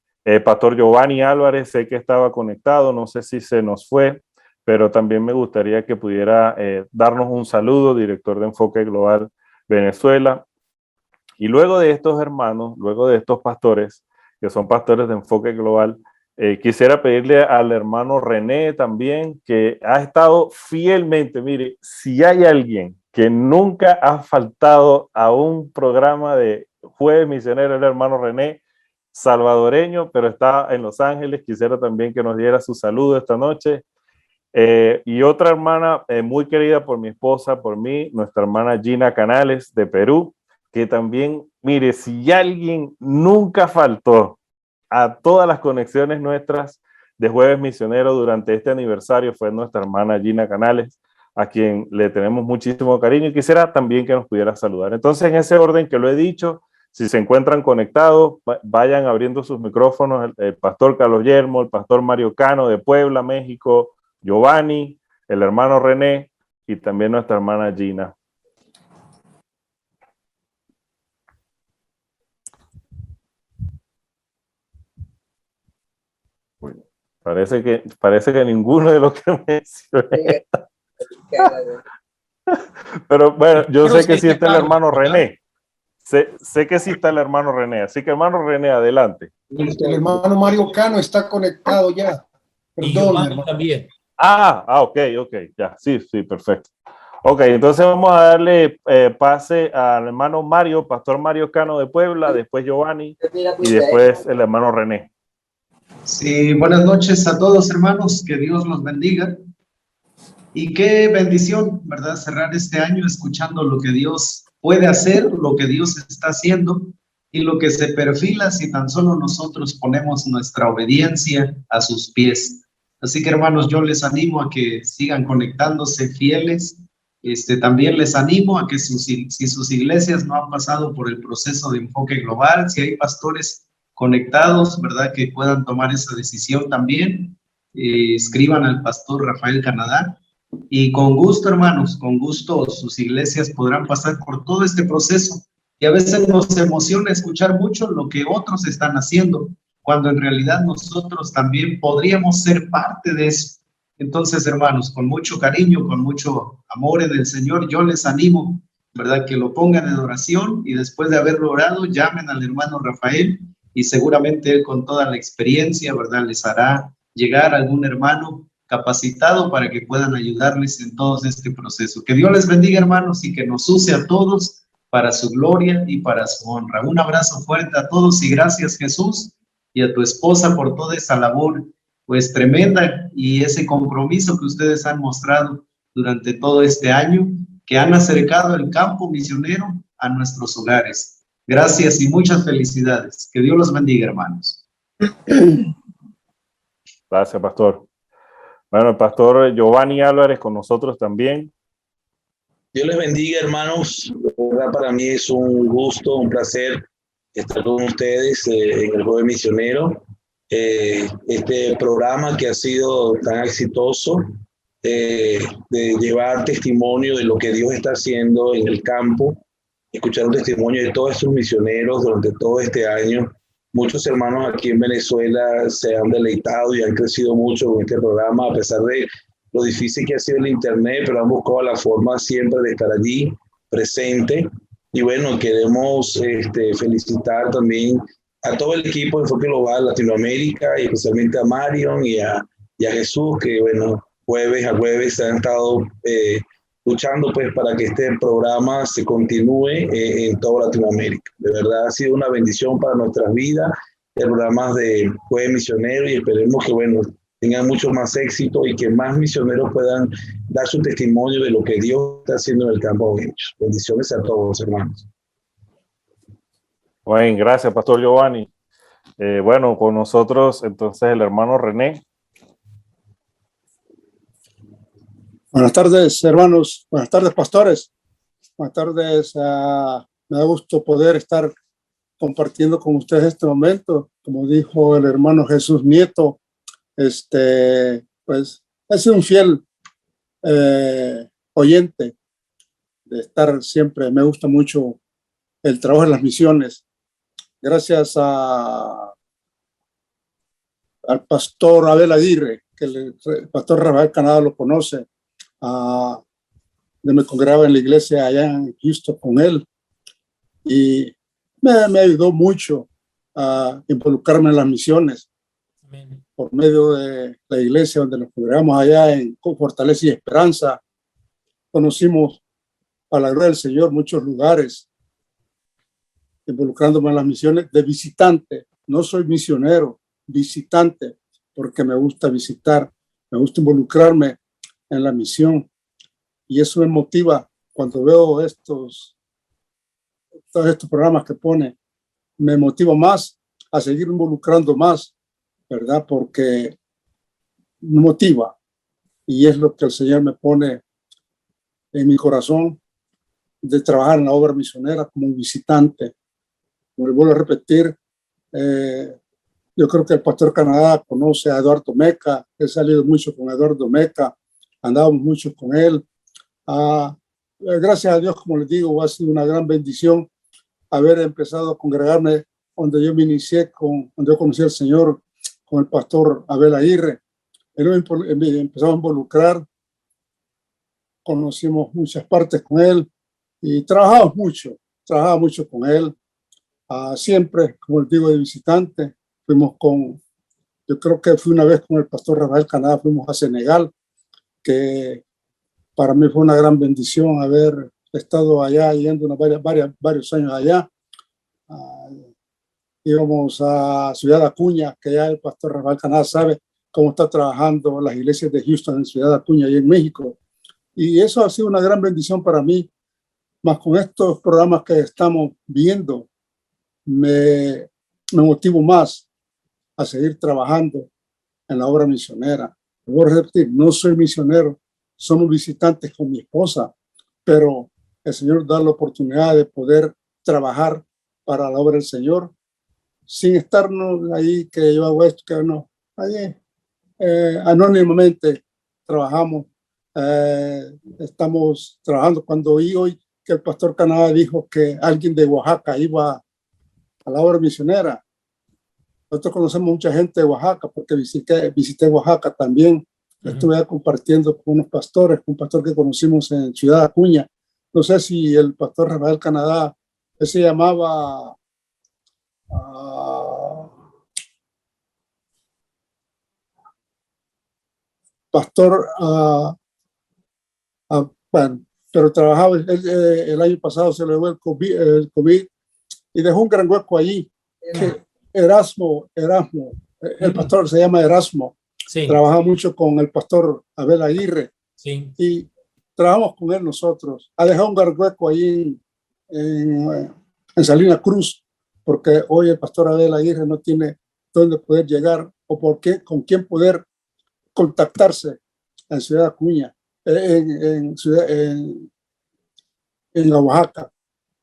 Speaker 1: Pastor Giovanni Álvarez, sé que estaba conectado, no sé si se nos fue, pero también me gustaría que pudiera darnos un saludo, director de Enfoque Global Venezuela. Y luego de estos hermanos, luego de estos pastores, que son pastores de Enfoque Global, quisiera pedirle al hermano René también, que ha estado fielmente, mire, si hay alguien que nunca ha faltado a un programa de Jueves Misionero, el hermano René, salvadoreño, pero está en Los Ángeles. Quisiera también que nos diera su saludo esta noche. Y otra hermana muy querida por mi esposa, por mí, nuestra hermana Gina Canales de Perú, que también, mire, si alguien nunca faltó a todas las conexiones nuestras de Jueves Misionero durante este aniversario, fue nuestra hermana Gina Canales, a quien le tenemos muchísimo cariño, y quisiera también que nos pudiera saludar. Entonces, en ese orden que lo he dicho, si se encuentran conectados, vayan abriendo sus micrófonos, el pastor Carlos Yermo, el pastor Mario Cano de Puebla, México, Giovanni, el hermano René y también nuestra hermana Gina. Bueno, parece que ninguno de los que mencioné. Pero bueno, yo sé que sí está el hermano René. Sé que sí está el hermano René. Así que hermano René, adelante.
Speaker 3: El hermano Mario Cano está conectado ya.
Speaker 5: Y
Speaker 3: Perdón,
Speaker 5: Giovanni
Speaker 3: hermano.
Speaker 5: también.
Speaker 1: Ok, ya, sí, perfecto. Ok, entonces vamos a darle pase al hermano Mario, pastor Mario Cano de Puebla, después Giovanni y después el hermano René.
Speaker 6: Sí, buenas noches a todos, hermanos, que Dios los bendiga. Y qué bendición, ¿verdad? Cerrar este año escuchando lo que Dios puede hacer, lo que Dios está haciendo y lo que se perfila si tan solo nosotros ponemos nuestra obediencia a sus pies. Así que, hermanos, yo les animo a que sigan conectándose fieles. También les animo a que si sus iglesias no han pasado por el proceso de Enfoque Global, si hay pastores conectados, ¿verdad?, que puedan tomar esa decisión también, escriban al pastor Rafael Canadá. Y con gusto, hermanos, con gusto sus iglesias podrán pasar por todo este proceso. Y a veces nos emociona escuchar mucho lo que otros están haciendo, cuando en realidad nosotros también podríamos ser parte de eso. Entonces, hermanos, con mucho cariño, con mucho amor en el Señor, yo les animo, ¿verdad?, que lo pongan en oración y después de haberlo orado, llamen al hermano Rafael y seguramente él con toda la experiencia, ¿verdad?, les hará llegar a algún hermano capacitado para que puedan ayudarles en todo este proceso. Que Dios les bendiga, hermanos, y que nos use a todos para su gloria y para su honra. Un abrazo fuerte a todos y gracias, Jesús. y a tu esposa por toda esa labor, pues tremenda, y ese compromiso que ustedes han mostrado durante todo este año, que han acercado el campo misionero a nuestros hogares. Gracias y muchas felicidades. Que Dios los bendiga, hermanos.
Speaker 1: Gracias, pastor. Bueno, el pastor Giovanni Álvarez con nosotros también.
Speaker 7: Dios les bendiga, hermanos. La verdad, para mí es un gusto, un placer estar con ustedes en el Jueves Misionero. Este programa que ha sido tan exitoso, de llevar testimonio de lo que Dios está haciendo en el campo, escuchar un testimonio de todos estos misioneros durante todo este año. Muchos hermanos aquí en Venezuela se han deleitado y han crecido mucho con este programa, a pesar de lo difícil que ha sido el internet, pero han buscado la forma siempre de estar allí, presente. Y bueno, queremos felicitar también a todo el equipo de Enfoque Global Latinoamérica, y especialmente a Marion y a Jesús, que bueno, jueves a jueves han estado luchando pues para que este programa se continúe en toda Latinoamérica. De verdad ha sido una bendición para nuestras vidas, el programa de Jueves Misionero, y esperemos que bueno, tengan mucho más éxito y que más misioneros puedan dar su testimonio de lo que Dios está haciendo en el campo de ellos. Bendiciones a todos, hermanos.
Speaker 1: Bueno, gracias, pastor Giovanni. Bueno, con nosotros entonces el hermano René.
Speaker 8: Buenas tardes, hermanos. Buenas tardes, pastores. Buenas tardes. Me da gusto poder estar compartiendo con ustedes este momento. Como dijo el hermano Jesús Nieto, pues he sido un fiel oyente de estar siempre. Me gusta mucho el trabajo en las misiones. Gracias al pastor Abel Aguirre, que el pastor Rafael Canadá lo conoce. Yo me congregaba en la iglesia allá en Houston con él, y me ayudó mucho a involucrarme en las misiones. Amén. Por medio de la iglesia donde nos congregamos allá en Fortaleza y Esperanza, conocimos a la gloria del Señor muchos lugares, involucrándome en las misiones de visitante. No soy misionero, visitante, porque me gusta visitar, me gusta involucrarme en la misión, y eso me motiva cuando veo todos estos programas que pone. Me motiva más a seguir involucrando más, ¿verdad? Porque me motiva, y es lo que el Señor me pone en mi corazón, de trabajar en la obra misionera como un visitante. Como le vuelvo a repetir, yo creo que el pastor Canadá conoce a Eduardo Meca. He salido mucho con Eduardo Meca, andábamos mucho con él. Gracias a Dios, como les digo, ha sido una gran bendición haber empezado a congregarme donde yo me inicié, donde yo conocí al Señor, con el pastor Abel Aguirre. Él me empezó a involucrar, conocimos muchas partes con él y trabajamos mucho con él. Siempre, como les digo, de visitante. Yo creo que fui una vez con el pastor Rafael Canadá, fuimos a Senegal, que para mí fue una gran bendición haber estado allá, yendo varios años allá. Íbamos a Ciudad Acuña, que ya el pastor Rafael Canadá sabe cómo está trabajando las iglesias de Houston en Ciudad Acuña y en México. Y eso ha sido una gran bendición para mí. Más con estos programas que estamos viendo, me motivo más a seguir trabajando en la obra misionera. Voy a repetir, no soy misionero, somos visitantes con mi esposa, pero el Señor da la oportunidad de poder trabajar para la obra del Señor, sin estarnos ahí que yo hago esto, que no. Allí, anónimamente trabajamos, estamos trabajando. Cuando oí hoy que el pastor Canadá dijo que alguien de Oaxaca iba a la obra misionera, nosotros conocemos mucha gente de Oaxaca porque visité Oaxaca también. Estuve compartiendo con unos pastores, un pastor que conocimos en Ciudad Acuña. No sé si el pastor Rafael Canadá, él se llamaba pastor, bueno, pero trabajaba, el año pasado se le dio el COVID, y dejó un gran hueco allí. Erasmo, el pastor se llama Erasmo,
Speaker 5: Sí,
Speaker 8: trabaja mucho con el pastor Abel Aguirre
Speaker 5: sí.
Speaker 8: y trabajamos con él nosotros. Ha dejado un gargueco ahí en Salina Cruz, porque hoy el pastor Abel Aguirre no tiene dónde poder llegar o con quién poder contactarse en Ciudad Acuña, en Oaxaca.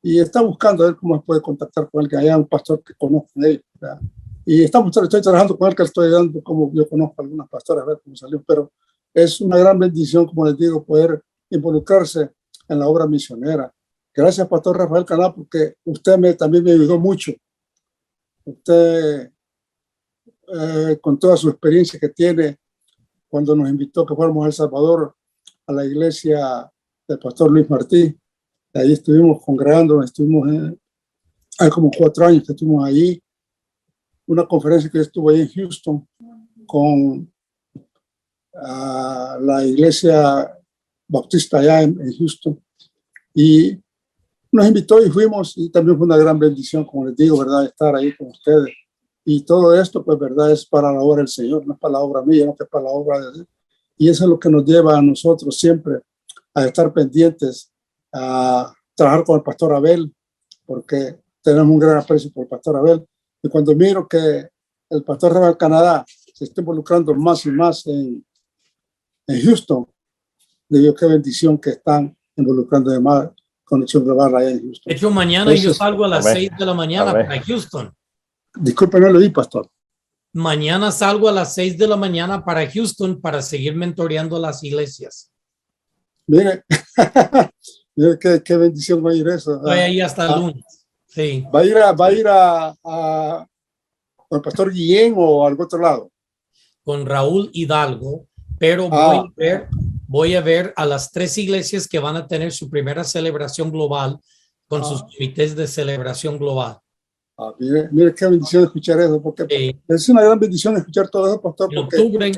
Speaker 8: Y está buscando a ver cómo se puede contactar con él, que haya un pastor que conozca a él, ¿verdad? Y estoy trabajando con él, que le estoy dando como yo conozco a algunas pastoras, a ver cómo salió, pero es una gran bendición, como les digo, poder involucrarse en la obra misionera. Gracias, Pastor Rafael Caná, porque usted también me ayudó mucho. Usted, con toda su experiencia que tiene, cuando nos invitó que fuéramos a El Salvador, a la iglesia del pastor Luis Martí, ahí estuvimos congregando, hay como 4 años que estuvimos allí, una conferencia que estuvo ahí en Houston con la iglesia bautista allá en Houston, y nos invitó y fuimos, y también fue una gran bendición, como les digo, ¿verdad?, estar ahí con ustedes. Y todo esto, pues, ¿verdad?, es para la obra del Señor, no es para la obra mía, no es para la obra de Dios. Y eso es lo que nos lleva a nosotros siempre a estar pendientes, a trabajar con el pastor Abel, porque tenemos un gran aprecio por el pastor Abel. Y cuando miro que el pastor Rafael Canadá se está involucrando más y más en Houston, digo, qué bendición que están involucrando de más Conexión Global allá en Houston.
Speaker 5: De hecho, mañana
Speaker 8: Entonces,
Speaker 5: yo salgo a las
Speaker 1: amén.
Speaker 5: 6 de la mañana
Speaker 1: Amén.
Speaker 5: para Houston.
Speaker 8: Disculpe, no lo vi, pastor.
Speaker 5: Mañana salgo a las 6 de la mañana para Houston para seguir mentoreando las iglesias.
Speaker 8: Mire, mire qué bendición va a ir eso.
Speaker 5: Estoy ahí hasta el lunes. Sí.
Speaker 8: ¿Va a ir al pastor Guillén o al otro lado?
Speaker 5: Con Raúl Hidalgo, pero voy a ver a las 3 iglesias que van a tener su primera celebración global con sus comités de celebración global.
Speaker 8: Mire qué bendición escuchar eso, porque es una gran bendición escuchar todo eso, pastor.
Speaker 5: En octubre,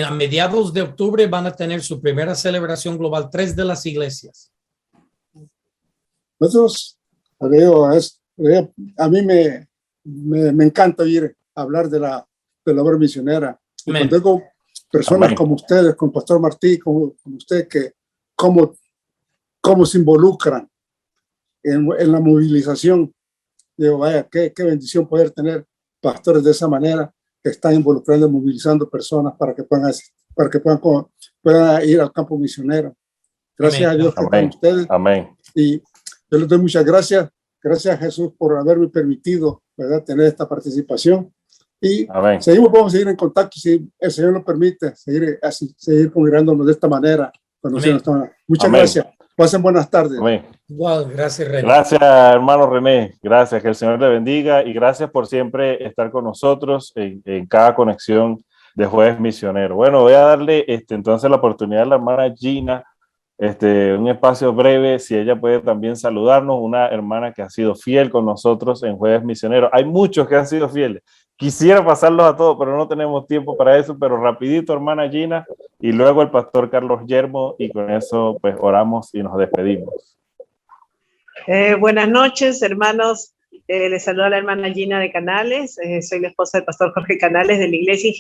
Speaker 5: a mediados de octubre van a tener su primera celebración global 3 de las iglesias.
Speaker 8: Nosotros, a mí me encanta oír hablar de la obra misionera. Y cuando tengo personas
Speaker 1: Amén.
Speaker 8: como ustedes, con Pastor Martí, como usted, que cómo se involucran en la movilización, digo, vaya, qué bendición poder tener pastores de esa manera, que están involucrando, movilizando personas para que puedan ir al campo misionero. Gracias a Dios que están ustedes.
Speaker 1: Amén.
Speaker 8: Y yo les doy muchas gracias. Gracias a Jesús por haberme permitido, ¿verdad?, tener esta participación. Y vamos a seguir en contacto, si el Señor lo permite, seguir congregándonos de esta manera. Muchas gracias. Pasen buenas tardes.
Speaker 1: Amén.
Speaker 5: Wow, gracias, René.
Speaker 1: Gracias, hermano René. Gracias, que el Señor le bendiga, y gracias por siempre estar con nosotros en cada conexión de Jueves Misionero. Bueno, voy a darle entonces la oportunidad a la hermana Gina, un espacio breve, si ella puede también saludarnos, una hermana que ha sido fiel con nosotros en Jueves Misionero. Hay muchos que han sido fieles. Quisiera pasarlos a todos, pero no tenemos tiempo para eso, pero rapidito, hermana Gina, y luego el pastor Carlos Yermo, y con eso pues oramos y nos despedimos.
Speaker 9: Buenas noches, hermanos. Les saluda la hermana Gina de Canales. Soy la esposa del pastor Jorge Canales de la Iglesia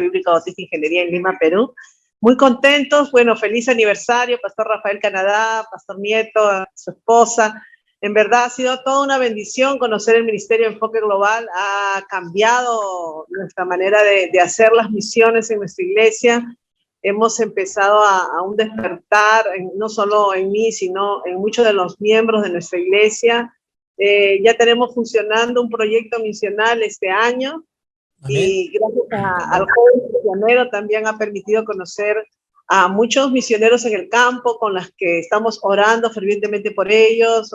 Speaker 9: Bíblica Bautista Ingeniería en Lima, Perú. Muy contentos. Bueno, feliz aniversario, pastor Rafael Canadá, pastor Nieto, su esposa. En verdad ha sido toda una bendición conocer el Ministerio de Enfoque Global. Ha cambiado nuestra manera de hacer las misiones en nuestra iglesia. Hemos empezado a un despertar, no solo en mí, sino en muchos de los miembros de nuestra iglesia. Ya tenemos funcionando un proyecto misional este año. Amén. Y gracias al joven misionero también ha permitido conocer a muchos misioneros en el campo con los que estamos orando fervientemente por ellos.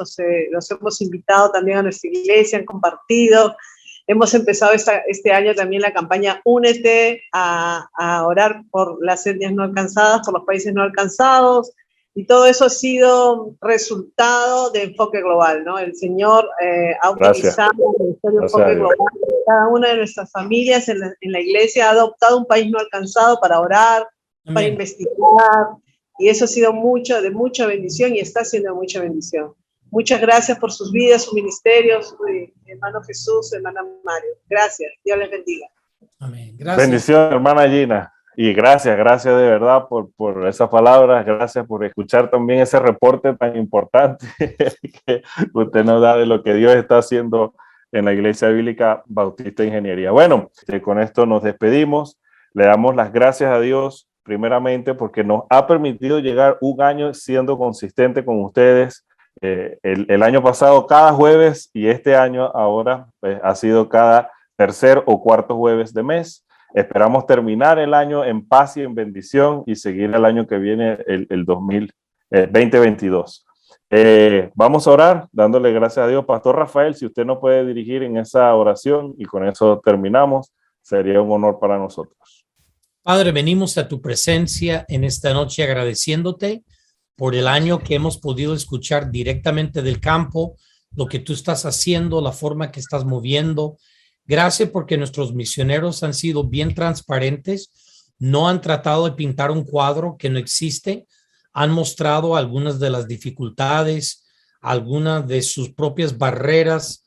Speaker 9: Los hemos invitado también a nuestra iglesia, han compartido. Hemos empezado este año también la campaña Únete a orar por las etnias no alcanzadas, por los países no alcanzados, y todo eso ha sido resultado de Enfoque Global, ¿no? El Señor ha utilizado el Ministerio de Enfoque Global. Cada una de nuestras familias en la iglesia ha adoptado un país no alcanzado para orar, para investigar, y eso ha sido de mucha bendición y está siendo de mucha bendición. Muchas gracias por sus vidas, sus ministerios, hermano Jesús, hermana Mario. Gracias, Dios les bendiga.
Speaker 5: Amén. Gracias.
Speaker 1: Bendición, hermana Gina. Y gracias de verdad por esas palabras. Gracias por escuchar también ese reporte tan importante que usted nos da de lo que Dios está haciendo en la Iglesia Bíblica Bautista Ingeniería. Bueno, con esto nos despedimos. Le damos las gracias a Dios primeramente porque nos ha permitido llegar un año siendo consistente con ustedes. El año pasado cada jueves y este año ahora ha sido cada tercer o cuarto jueves de mes. Esperamos terminar el año en paz y en bendición y seguir el año que viene, el 2022. Vamos a orar dándole gracias a Dios. Pastor Rafael, si usted nos puede dirigir en esa oración y con eso terminamos, sería un honor para nosotros.
Speaker 5: Padre, venimos a tu presencia en esta noche agradeciéndote por el año que hemos podido escuchar directamente del campo, lo que tú estás haciendo, la forma que estás moviendo. Gracias porque nuestros misioneros han sido bien transparentes, no han tratado de pintar un cuadro que no existe, han mostrado algunas de las dificultades, algunas de sus propias barreras,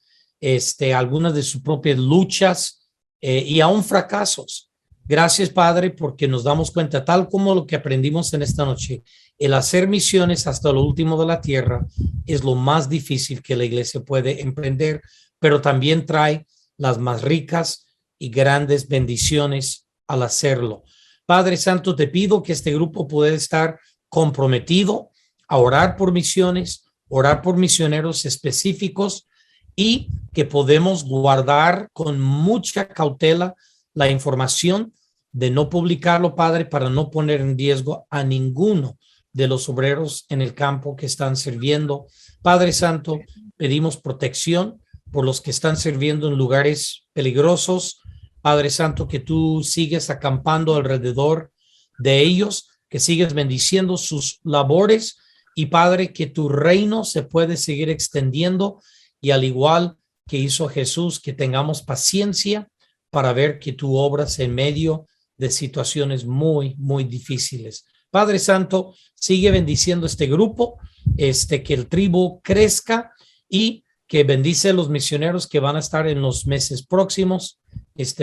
Speaker 5: algunas de sus propias luchas y aún fracasos. Gracias, Padre, porque nos damos cuenta, tal como lo que aprendimos en esta noche, el hacer misiones hasta lo último de la tierra es lo más difícil que la iglesia puede emprender, pero también trae las más ricas y grandes bendiciones al hacerlo. Padre Santo, te pido que este grupo pueda estar comprometido a orar por misiones, orar por misioneros específicos y que podemos guardar con mucha cautela la información de no publicarlo, Padre, para no poner en riesgo a ninguno de los obreros en el campo que están sirviendo. Padre Santo, pedimos protección por los que están sirviendo en lugares peligrosos. Padre Santo, que tú sigues acampando alrededor de ellos, que sigues bendiciendo sus labores y, Padre, que tu reino se puede seguir extendiendo y al igual que hizo Jesús, que tengamos paciencia para ver que tú obras en medio de situaciones muy, muy difíciles. Padre Santo, sigue bendiciendo este grupo, que el tribu crezca y que bendice a los misioneros que van a estar en los meses próximos,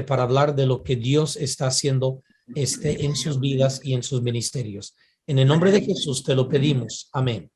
Speaker 5: para hablar de lo que Dios está haciendo, en sus vidas y en sus ministerios. En el nombre de Jesús te lo pedimos. Amén.